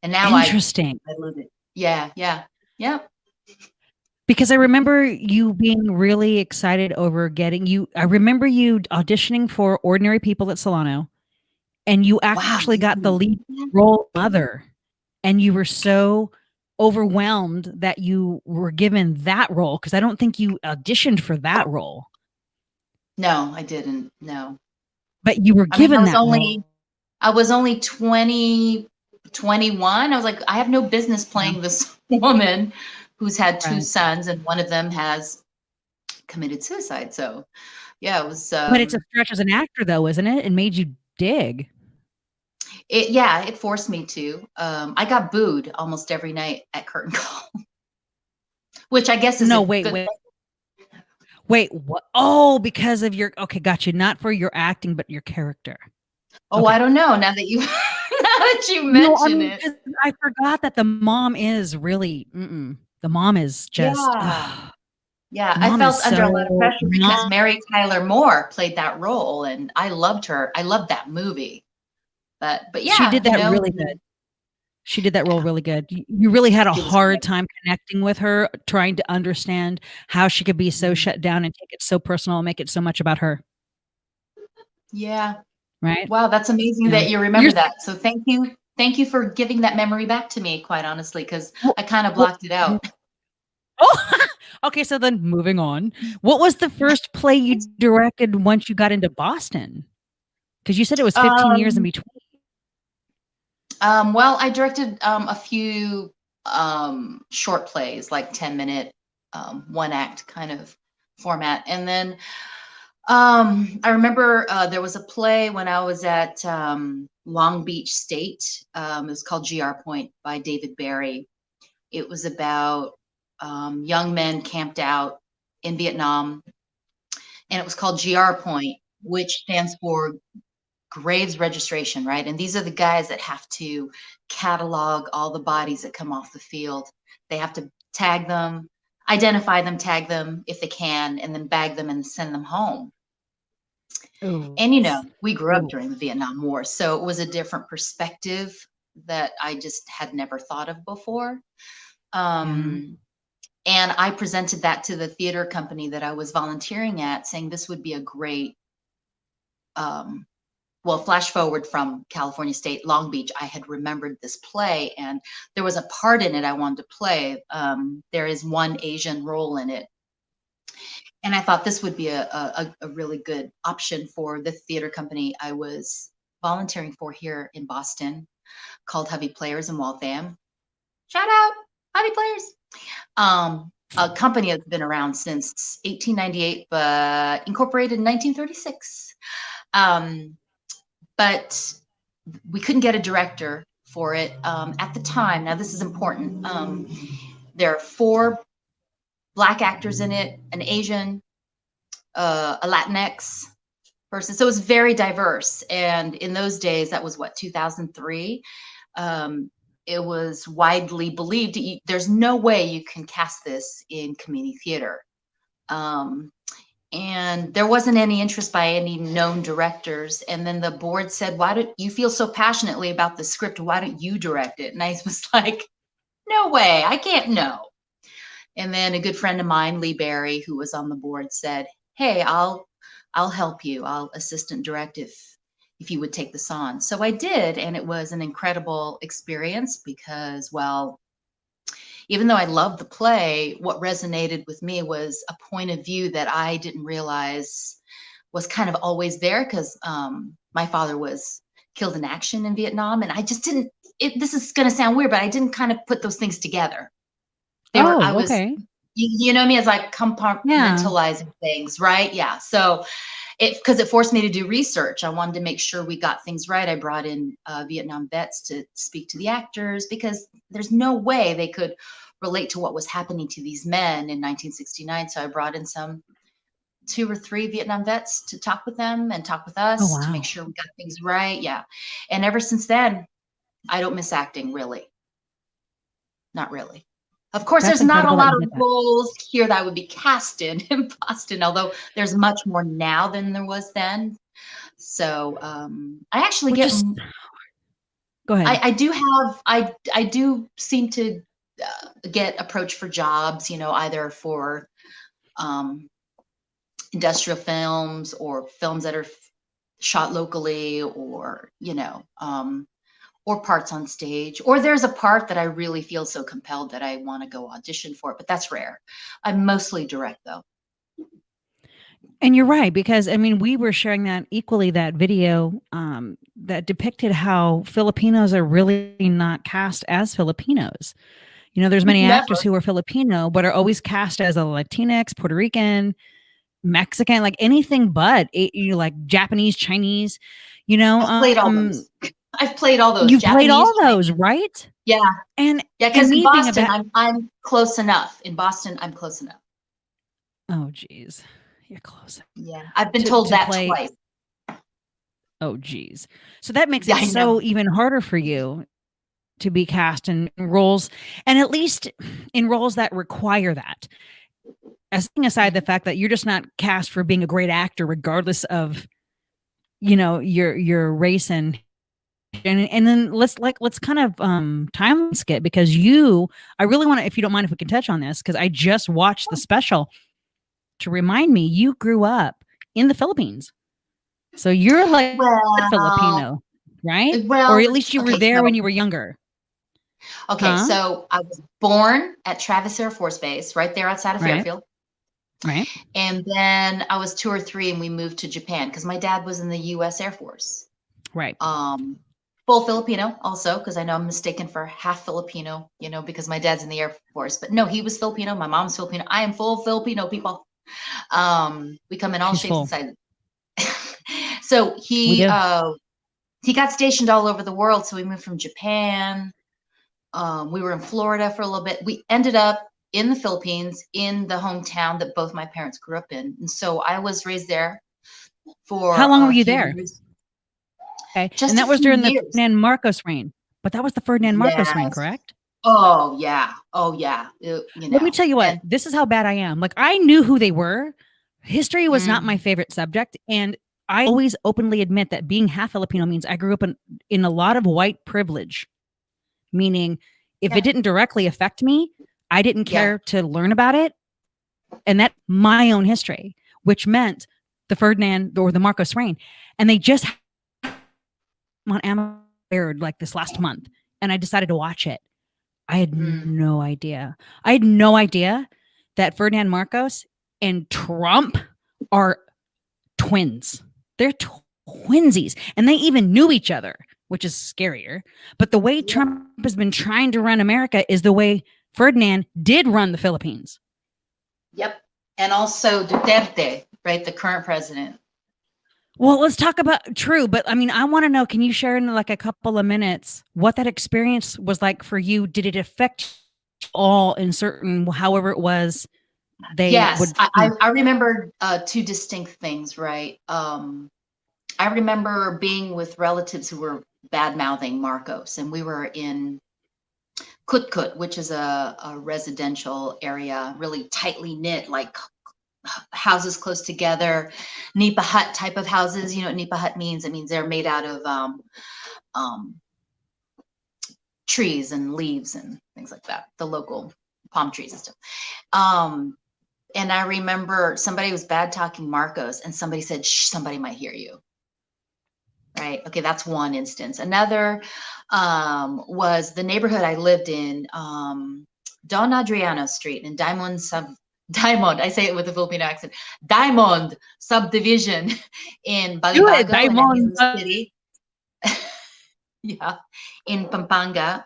And now Interesting. I love it. Yeah, yeah, yeah. Because I remember you being really excited over getting you. I remember you auditioning for Ordinary People at Solano, and you Wow. actually got the lead role mother, and you were so overwhelmed that you were given that role because I don't think you auditioned for that role, No, I didn't. No. but you were I mean, given that role. I was only 20, 21. I was like, I have no business Yeah, playing this woman who's had two right. sons and one of them has committed suicide. So yeah, it was But it's a stretch as an actor, though, isn't it? It made you dig. it forced me to. I got booed almost every night at curtain call, which I guess is a No, wait, good wait. Wait, what? Oh, because of your okay, got you. Not for your acting, but your character. Oh, I Okay. don't know. Now that you now that you No, I mention mean, it. 'cause I forgot that the mom is really. Mm-mm. The mom is just, Yeah. Yeah, the I mom is felt under a lot of so pressure because mom. Mary Tyler Moore played that role, and I loved her. I loved that movie. But She yeah, did that really good. She did that role yeah, really good. You really had a she was hard great. time connecting with her, trying to understand how she could be so Mhm. shut down and take it so personal and make it so much about her, Yeah. right? Wow, that's amazing Yeah. that you You're remember that. So thank you. Thank you for giving that memory back to me, quite honestly, because well, I kind of well, blocked it out. oh, okay, so then moving on. What was the first play you directed once you got into Boston? Because you said it was 15 years in Um, between. well, I directed a few short plays, like 10-minute, one act kind of format. And then I remember there was a play when I was at Long Beach State. It was called GR Point by David Barry. It was about young men camped out in Vietnam, and it was called GR Point, which stands for Graves Registration, right? And these are the guys that have to catalog all the bodies that come off the field. They have to tag them, identify them, tag them if they can, and then bag them and send them home. Oh, And we grew up oh, during the Vietnam War, so it was a different perspective that I just had never thought of before. yeah. Um, and I presented that to the theater company that I was volunteering at, saying this would be a great, um, well, flash forward from California State, Long Beach, I had remembered this play, and there was a part in it I wanted to play. There is one Asian role in it, and I thought this would be a really good option for the theater company I was volunteering for here in Boston, called Hovey Players in Waltham. Shout out, Hovey Players. A company that's been around since 1898, but incorporated in 1936. But we couldn't get a director for it at the time. Now, this is important. There are 4 Black actors in it, an Asian, a Latinx person. So it was very diverse. And in those days, that was what, 2003? It was widely believed there's no way you can cast this in community theater. Um, and there wasn't any interest by any known directors. And then the board said, why don't you feel so passionately about the script? Why don't you direct it? And I was like, no way, I can't, no. And then a good friend of mine, Lee Barry, who was on the board, said, hey, I'll help you. I'll assistant direct if you would take this on. So I did, and it was an incredible experience because, well, even though I loved the play, what resonated with me was a point of view that I didn't realize was kind of always there because my father was killed in action in Vietnam, and I just didn't. This is going to sound weird, but I didn't kind of put those things together. I Oh, was, okay. you know me, as like Yeah. compartmentalizing things, right? Yeah. So because it forced me to do research. I wanted to make sure we got things right. I brought in Vietnam vets to speak to the actors because there's no way they could relate to what was happening to these men in 1969. So I brought in some 2 or 3 Vietnam vets to talk with them and talk with Oh, us to make wow. sure we got things right. Yeah. And ever since then, I don't miss acting, really. Not really. Of course, That's there's not a incredible that lot you of did that. roles here that I would be cast in Boston, although there's much more now than there was then. So I actually Which get, is go ahead. I do have, I do seem to get approached for jobs, either for um, industrial films or films that are shot locally, or parts on stage, or there's a part that I really feel so compelled that I want to go audition for it, but that's rare. I'm mostly direct though. And you're right, because I mean, we were sharing that equally that video that depicted how Filipinos are really not cast as Filipinos. There's many actors Never. who are Filipino, but are always cast as a Latinx, Puerto Rican, Mexican, like anything but like Japanese, Chinese. You know, I've played all um, those. I've played all those you've played Japanese, all those, Chinese. right? Yeah, And yeah. and Because in me being a Boston, bad, I'm close enough. In Boston, I'm close enough. oh geez, you're close Yeah, I've been to told that play. twice. Oh geez, so that makes Yeah, it I know. so even harder for you to be cast in roles, and at least in roles that require that. Setting aside the fact that you're just not cast for being a great actor, regardless of, you know, your race and then let's kind of time skip, because I really want to, if you don't mind, if we can touch on this, because I just watched the special to remind me you grew up in the Philippines, so you're like Filipino, right? Well, or at least you were there when you were younger. Okay, so I was born at Travis Air Force Base, right there outside of Fairfield. Right. And then I was 2 or 3 and we moved to Japan because my dad was in the US Air Force. Right. Full Filipino also, because I know I'm mistaken for half Filipino, you know, because my dad's in the Air Force. But no, he was Filipino. My mom's Filipino. I am full Filipino, people. We come in all shapes and sizes. So he got stationed all over the world. So we moved from Japan. We were in Florida for a little bit. We ended up in the Philippines, in the hometown that both my parents grew up in. And so I was raised there for how long were you there? Okay. Just and that was during the Ferdinand Marcos reign. But that was the Ferdinand Marcos reign, correct? Oh, yeah. Oh, yeah. You know. Let me tell you what, this is how bad I am. Like, I knew who they were. History was not my favorite subject. And I always openly admit that being half Filipino means I grew up in a lot of white privilege, meaning if it didn't directly affect me, I didn't care to learn about it. And that's my own history, which meant the Ferdinand or the Marcos reign. And they just on Amazon aired like this last month, and I decided to watch it. I had no idea. I had no idea that Ferdinand Marcos and Trump are twins. They're twinsies, and they even knew each other, which is scarier. But the way Trump has been trying to run America is the way Ferdinand did run the Philippines. Yep. And also Duterte, right? The current president. Well, let's talk about but I mean, I want to know, can you share in like a couple of minutes what that experience was like for you? Did it affect all in certain, however it was? I remember 2 distinct things, right? I remember being with relatives who were bad-mouthing Marcos, and we were in Kutkut, which is a residential area, really tightly knit, like houses close together, Nipa hut type of houses. You know what Nipa hut means? It means they're made out of trees and leaves and things like that, the local palm trees and stuff. And I remember somebody was bad talking Marcos, and somebody said, shh, somebody might hear you. Right. Okay. That's one instance. Another was the neighborhood I lived in, Don Adriano Street in Diamond, I say it with a Filipino accent, Diamond subdivision in Balibago, in City. Yeah. In Pampanga.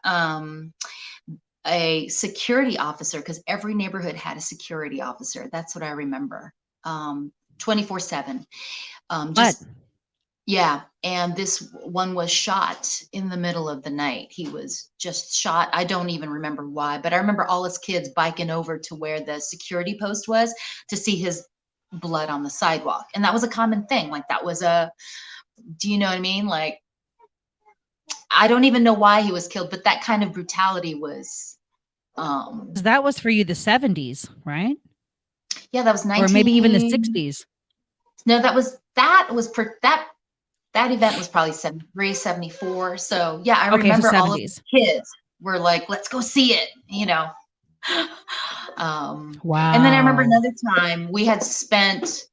A security officer, because every neighborhood had a security officer. That's what I remember. 24/7. Yeah. And this one was shot in the middle of the night. He was just shot. I don't even remember why, but I remember all his kids biking over to where the security post was to see his blood on the sidewalk. And that was a common thing. Like that was do you know what I mean? Like, I don't even know why he was killed, but that kind of brutality was. That was for you the 70s, right? Yeah, that was 19. Or maybe even the 60s. No, that event was probably 73, 74. So yeah, I remember all of the kids were like, let's go see it, you know. Wow. And then I remember another time we had spent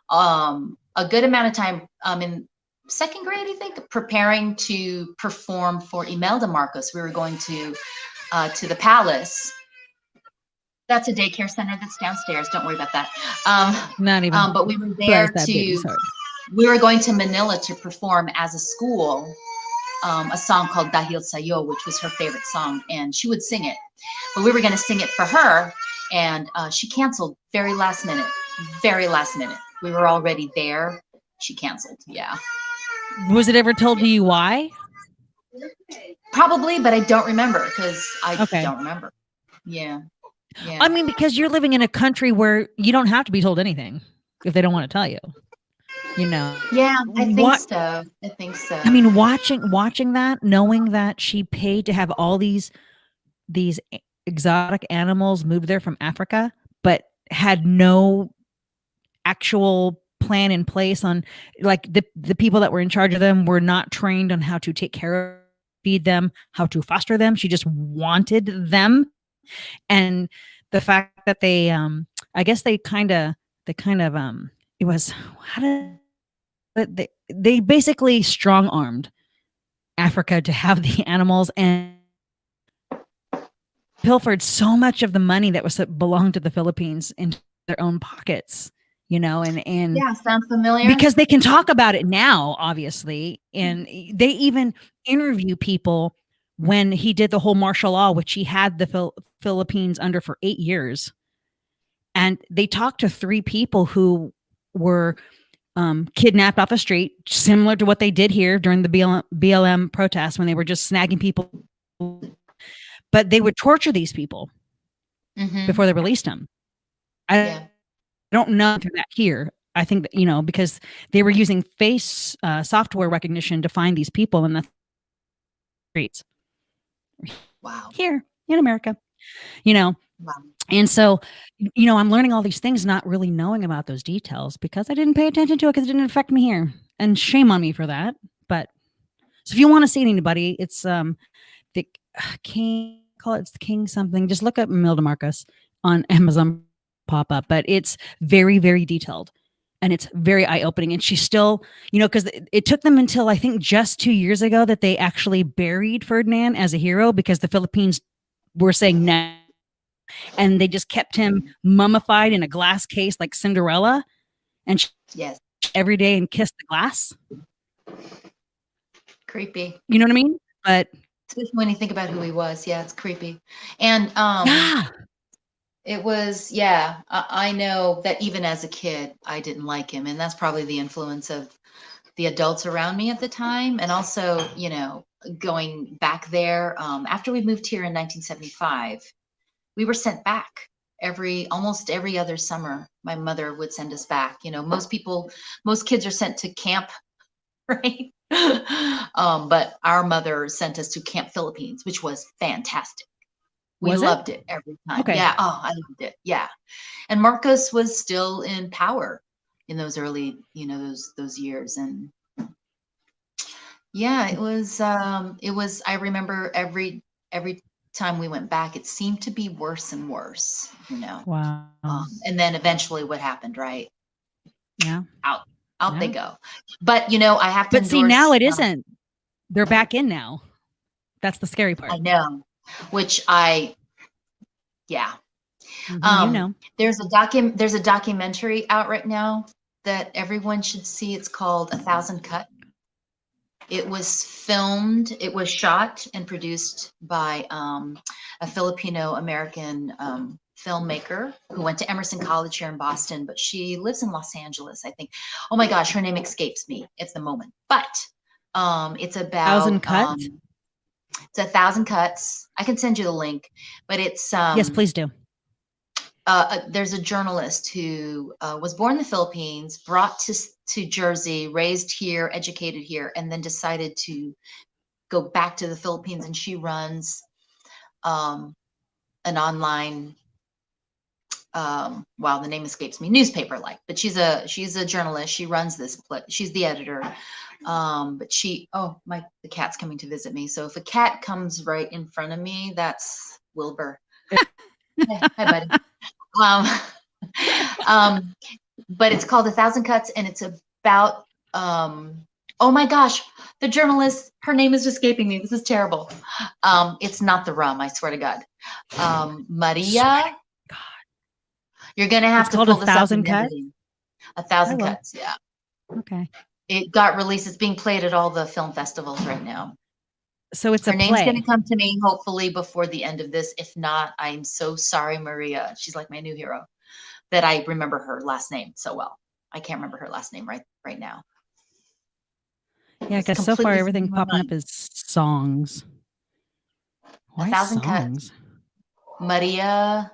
a good amount of time in 2nd grade, I think, preparing to perform for Imelda Marcos. We were going to the Palace. That's a daycare center that's downstairs. Don't worry about that. Not even. But we were there we were going to Manila to perform as a school a song called Dahil Sayo, which was her favorite song, and she would sing it. But we were going to sing it for her, and she canceled very last minute. Very last minute. We were already there. She canceled. Yeah. Was it ever told to you why? Probably, but I don't remember because I don't remember. Yeah. Yeah. I mean, because you're living in a country where you don't have to be told anything if they don't want to tell you. You know, Yeah, I think what so. I think so. I mean, watching that, knowing that she paid to have all these exotic animals moved there from Africa, but had no actual plan in place on, like, the people that were in charge of them were not trained on how to take care of, feed them, how to foster them. She just wanted them. And the fact that I guess they kind of it was, how did they basically strong armed Africa to have the animals, and pilfered so much of the money that was belonged to the Philippines into their own pockets, and Yeah, sound familiar? because they can talk about it now, obviously, and they even interview people when he did the whole martial law, which he had the Philippines under for 8 years, and they talked to 3 people who were kidnapped off the street, similar to what they did here during the BLM protests when they were just snagging people, but they would torture these people Mm-hmm. before they released them. I Yeah. don't know through that here. I think that, because they were using face software recognition to find these people in the streets Wow. here in America, you know. Wow. And so, I'm learning all these things, not really knowing about those details because I didn't pay attention to it because it didn't affect me here. And shame on me for that. But so if you want to see anybody, it's the King, call it the King something. Just look up Milda Marcus on Amazon pop up, but it's very, very detailed and it's very eye opening. And she's still, because it took them until I think just 2 years ago that they actually buried Ferdinand as a hero because the Philippines were saying no. And they just kept him mummified in a glass case like Cinderella, and Yes. every day and kissed the glass. Creepy. You know what I mean? But Especially when you think about who he was. Yeah, it's creepy. And yeah, it was, yeah, I know that even as a kid, I didn't like him. And that's probably the influence of the adults around me at the time. And also, going back there, after we moved here in 1975, we were sent back almost every other summer. My mother would send us back. Most kids are sent to camp, right? But our mother sent us to Camp Philippines, which was fantastic. We was it? loved it every time. Okay. Yeah. Oh, I loved it. Yeah. And Marcos was still in power in those early, those years. And yeah, it was, I remember every time we went back, it seemed to be worse and worse, Wow. and then eventually what happened, right? Yeah. Out they Yeah. go. But, I have to But see, now endorse, it isn't. They're back in now. That's the scary part. I know, which yeah. Mhm, There's a documentary out right now that everyone should see. It's called A Thousand Cut. It was shot and produced by a Filipino American filmmaker who went to Emerson College here in Boston, but she lives in Los Angeles, I think. Oh my gosh, her name escapes me at the moment. But it's Thousand about Cuts? It's A Thousand Cuts. I can send you the link, but it's Yes, please do. there's a journalist who was born in the Philippines, brought to Jersey, raised here, educated here, and then decided to go back to the Philippines. And she runs an online, wow, the name escapes me, newspaper like, but she's a journalist. She runs this, she's the editor. But the cat's coming to visit me. So if a cat comes right in front of me, that's Wilbur. Hi, buddy. But it's called A Thousand Cuts, and it's about oh my gosh, the journalist, her name is escaping me. This is terrible. It's not the rum, I swear to God. Maria. God. You're gonna have It's to called pull A this up Thousand in Cuts? editing. A Thousand I will. Cuts, yeah. Okay. It got released. It's being played at all the film festivals right now. So it's Her a name's going play. to come to me hopefully before the end of this. If not, I'm so sorry, Maria. She's like my new hero that I remember her last name so well. I can't remember her last name right now. Yeah, It's because so far completely everything slipping my popping up mind. is songs. A Why Thousand Cuts. songs? Maria.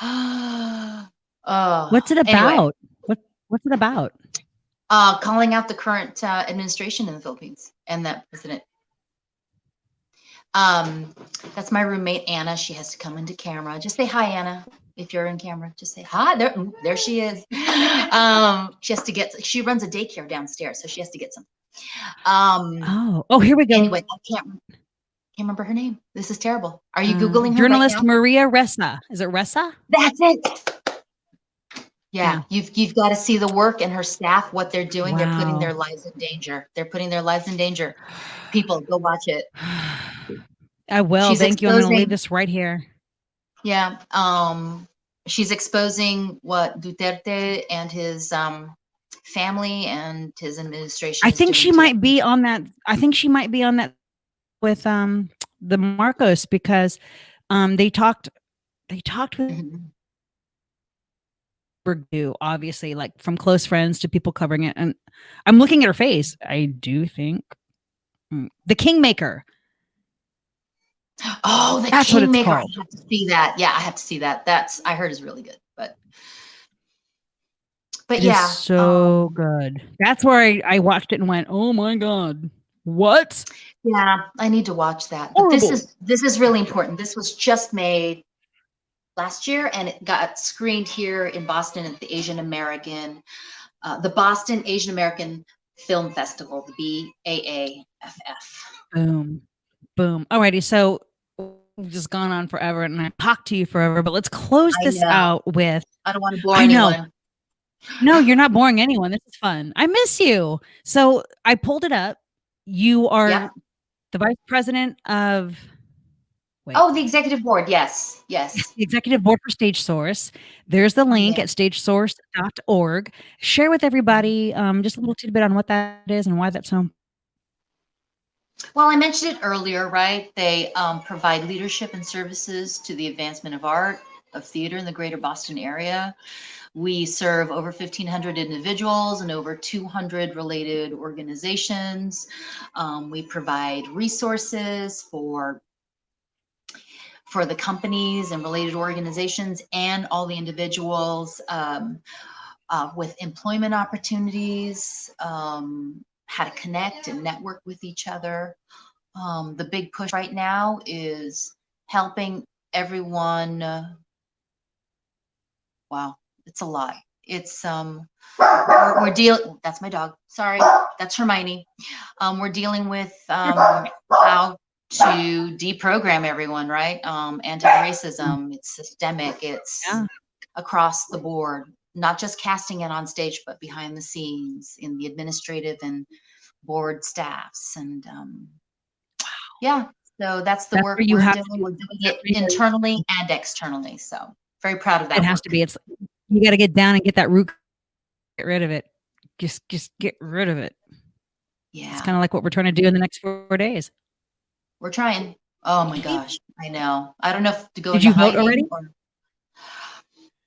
Oh, What's it anyway, about? What's it about? Calling out the current administration in the Philippines and that president. That's my roommate, Anna. She has to come into camera. Just say hi, Anna. If you're in camera, just say hi. There she is. She has to get, she runs a daycare downstairs, so she has to get some. Oh, here we go. Anyway, I can't remember her name. This is terrible. Are you Googling her journalist right now? Maria Ressa. Is it Ressa? That's it. Yeah, you've got to see the work and her staff, what they're doing. Wow. They're putting their lives in danger. They're putting their lives in danger. People, go watch it. I will. Thank you. I'm going to leave this right here. Yeah. She's exposing what Duterte and his family and his administration. I think she might be on that. I think she might be on that with the Marcos, because they talked with obviously, like from close friends to people covering it. And I'm looking at her face. I do think the Kingmaker. Oh, the That's Kingmaker. I have to see that. Yeah, I have to see that. That's, I heard, is really good. But yeah, so good. That's where I watched it and went, oh my God, what? Yeah, I need to watch that. But this is really important. This was just made last year, and it got screened here in Boston at the the Boston Asian American Film Festival, the BAAFF. Boom, boom. Alrighty, so we've just gone on forever, and I talked to you forever, but let's close this out with. I don't want to bore anyone. No, you're not boring anyone. This is fun. I miss you. So I pulled it up. You are the vice president of. Oh, the executive board. Yes. Yes. The executive board for StageSource. There's the link at stagesource.org. Share with everybody just a little tidbit on what that is and why that's so. Well, I mentioned it earlier, right? They provide leadership and services to the advancement of art, of theater in the greater Boston area. We serve over 1,500 individuals and over 200 related organizations. We provide resources for the companies and related organizations and all the individuals with employment opportunities, how to connect and network with each other. The big push right now is helping everyone. Wow. It's a lot. It's we're dealing. That's my dog. Sorry, that's Hermione. We're dealing with how to deprogram everyone, right? Anti-racism. It's systemic. It's across the board. Not just casting it on stage, but behind the scenes in the administrative and board staffs. And so that's the work we're doing. We're doing it internally and externally. So very proud of that. It has to be. It's. You got to get down and get that root, get rid of it. Just get rid of it. Yeah. It's kind of like what we're trying to do in the next 4 days. We're trying. Oh my gosh. I know. I don't know if to go. Did you vote already?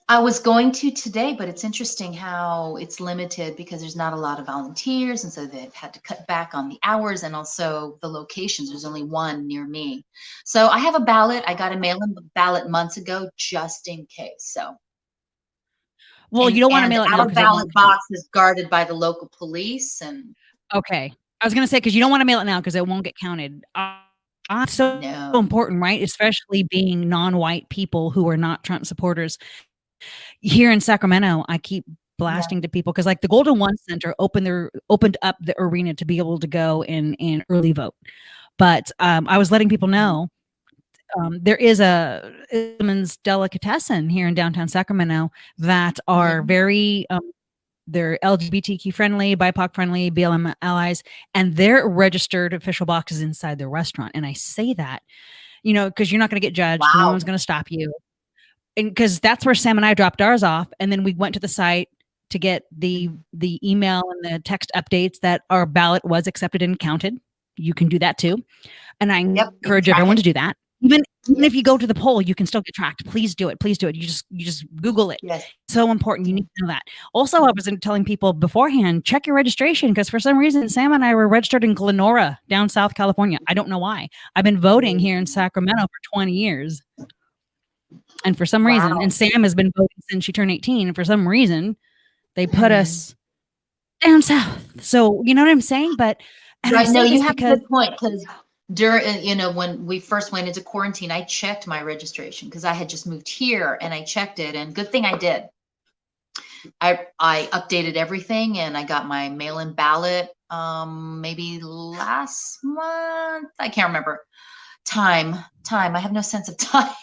I was going to today, but it's interesting how it's limited because there's not a lot of volunteers. And so they've had to cut back on the hours and also the locations. There's only one near me. So I have a ballot. I got a mail-in ballot months ago, just in case. So. Well, you don't want to mail it now. Our ballot box is guarded by the local police. And okay, I was going to say, because you don't want to mail it now because it won't get counted. So important, right? Especially being non-white people who are not Trump supporters. Here in Sacramento, I keep blasting to people because, like, the Golden One Center opened up the arena to be able to go and early vote. But I was letting people know. There is a women's delicatessen here in downtown Sacramento that are very, they're LGBTQ friendly, BIPOC friendly, BLM allies, and they're registered official boxes inside their restaurant. And I say that, because you're not going to get judged. No one's going to stop you. And because that's where Sam and I dropped ours off. And then we went to the site to get the email and the text updates that our ballot was accepted and counted. You can do that too. And I encourage everyone to do that. Even if you go to the poll, you can still get tracked. Please do it. Please do it. You just Google it. Yes. So important. You need to know that. Also, I was telling people beforehand, check your registration, because for some reason, Sam and I were registered in Glenora, down South California. I don't know why. I've been voting here in Sacramento for 20 years. And for some reason, and Sam has been voting since she turned 18. And for some reason, they put us down south. So you know what I'm saying? And I Right. No, say you this have a because good point, because during, when we first went into quarantine, I checked my registration because I had just moved here and I checked it, and good thing I did. I updated everything and I got my mail-in ballot maybe last month. I can't remember. Time. I have no sense of time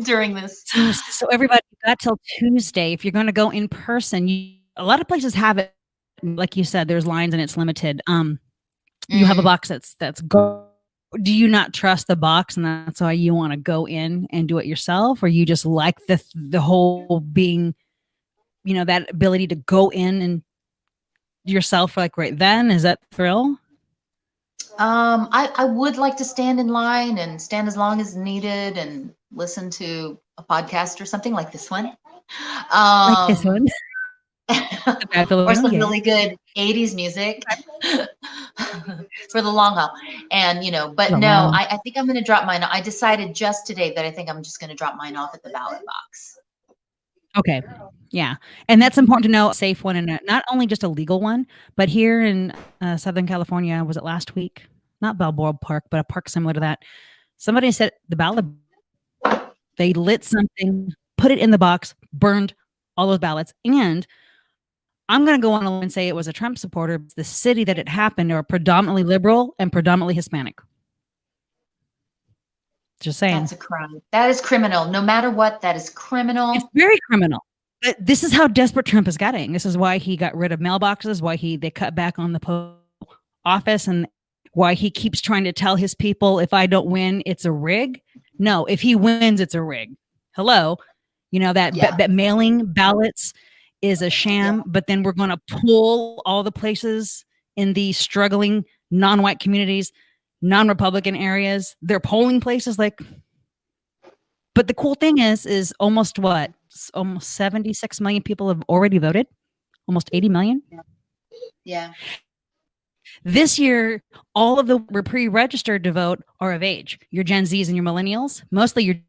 during this. so everybody got till Tuesday. If you're going to go in person, a lot of places have it. Like you said, there's lines and it's limited. You have a box that's go. Do you not trust the box, and that's why you want to go in and do it yourself, or you just like the whole being, that ability to go in and yourself like right then? Is that thrill? I would like to stand in line and stand as long as needed and listen to a podcast or something like this one. Like this one? Or some really good 80s music for the long haul. And, but no, I think I'm going to drop mine. I decided just today that I think I'm just going to drop mine off at the ballot box. Okay. Yeah. And that's important to know, a safe one, and not only just a legal one, but here in Southern California, was it last week? Not Balboa Park, but a park similar to that. Somebody said the ballot, they lit something, put it in the box, burned all those ballots. And I'm going to go on and say it was a Trump supporter. The city that it happened are predominantly liberal and predominantly Hispanic. Just saying. That's a crime. That is criminal. No matter what, that is criminal. It's very criminal. But this is how desperate Trump is getting. This is why he got rid of mailboxes, why they cut back on the post office, and why he keeps trying to tell his people, if I don't win, it's a rig. No, if he wins, it's a rig. Hello. That mailing ballots is a sham, but then we're going to pull all the places in the struggling non-white communities, non-Republican areas, their polling places. But the cool thing is almost 76 million people have already voted, almost 80 million. Yeah. This year, all of the were pre-registered to vote are of age. Your Gen Zs and your millennials, mostly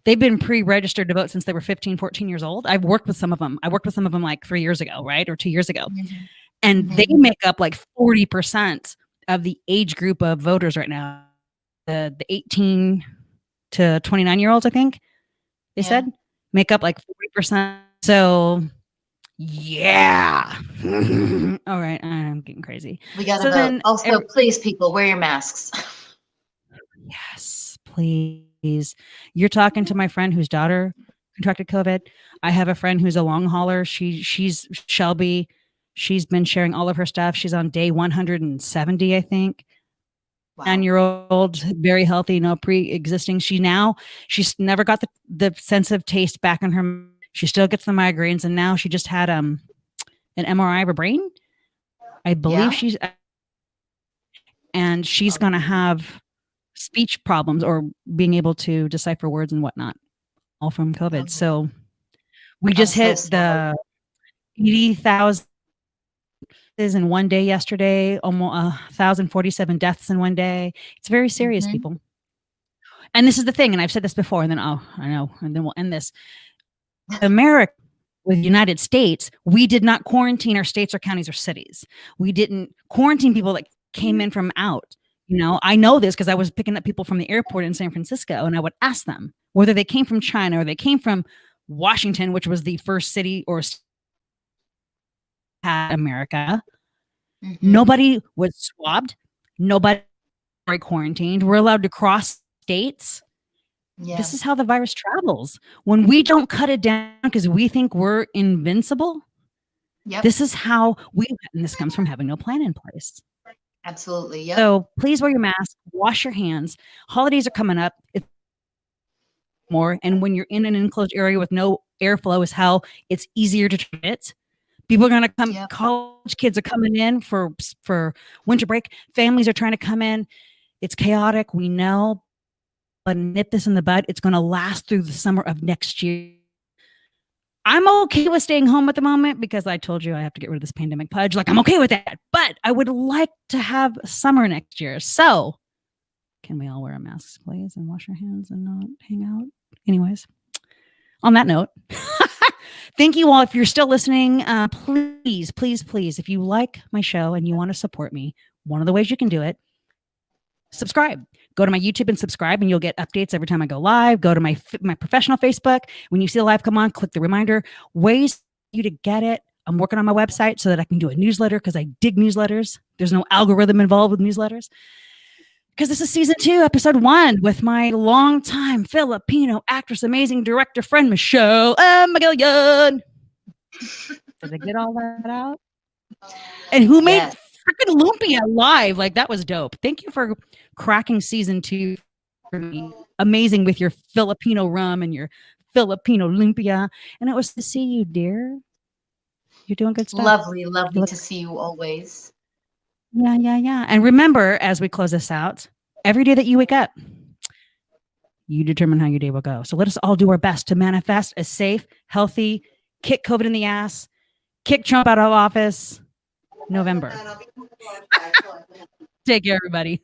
they've been pre-registered to vote since they were 15, 14 years old. I've worked with some of them. I worked with some of them like 3 years ago, right? Or 2 years ago. Mm-hmm. And they make up like 40% of the age group of voters right now. The 18 to 29-year-olds, I think they said, make up like 40%. So yeah. All right. I'm getting crazy. We got to vote. Also, please, people, wear your masks. Yes, please. You're talking to my friend whose daughter contracted COVID. I have a friend who's a long hauler. She's Shelby. She's been sharing all of her stuff. She's on day 170, I think. Wow. 9-year-old, very healthy, no pre-existing. She's never got the sense of taste back in her. She still gets the migraines, and now she just had an MRI of her brain. I believe she's going to have speech problems or being able to decipher words and whatnot, all from COVID. Okay. So we just hit the 80,000 in one day yesterday, almost 1,047 deaths in one day. It's very serious, people. And this is the thing, and I've said this before, and then I know, and then we'll end this. America, with the United States, we did not quarantine our states or counties or cities. We didn't quarantine people that came in from out. I know this because I was picking up people from the airport in San Francisco, and I would ask them whether they came from China or they came from Washington, which was the first city or America. Nobody was swabbed. Nobody was quarantined. We're allowed to cross states. Yeah. This is how the virus travels. When we don't cut it down because we think we're invincible, this is how and this comes from having no plan in place. Absolutely. Yep. So please wear your mask, wash your hands. Holidays are coming up. It's more. And when you're in an enclosed area with no airflow as hell, it's easier to transmit. People are going to come. Yep. College kids are coming in for winter break. Families are trying to come in. It's chaotic. We know. But nip this in the bud. It's going to last through the summer of next year. I'm okay with staying home at the moment because I told you I have to get rid of this pandemic pudge. I'm okay with that. But I would like to have summer next year. So can we all wear our masks, please, and wash our hands and not hang out? Anyways, on that note, Thank you all. If you're still listening, please, please, please, if you like my show and you want to support me, one of the ways you can do it, subscribe. Go to my YouTube and subscribe, and you'll get updates every time I go live. Go to my professional Facebook. When you see the live come on, click the reminder. Ways for you to get it. I'm working on my website so that I can do a newsletter because I dig newsletters. There's no algorithm involved with newsletters. Because this is season 2, episode 1, with my longtime Filipino actress, amazing director friend, Michelle Aguillon. Did I get all that out? And who made freaking Lumpia live? Like, that was dope. Thank you for cracking season 2 for me. Amazing with your Filipino rum and your Filipino lumpia. And it was to see you, dear. You're doing good stuff. Lovely to see you always. Yeah. And remember, as we close this out, every day that you wake up, you determine how your day will go. So let us all do our best to manifest a safe, healthy, kick COVID in the ass, kick Trump out of office, November. Take care, everybody.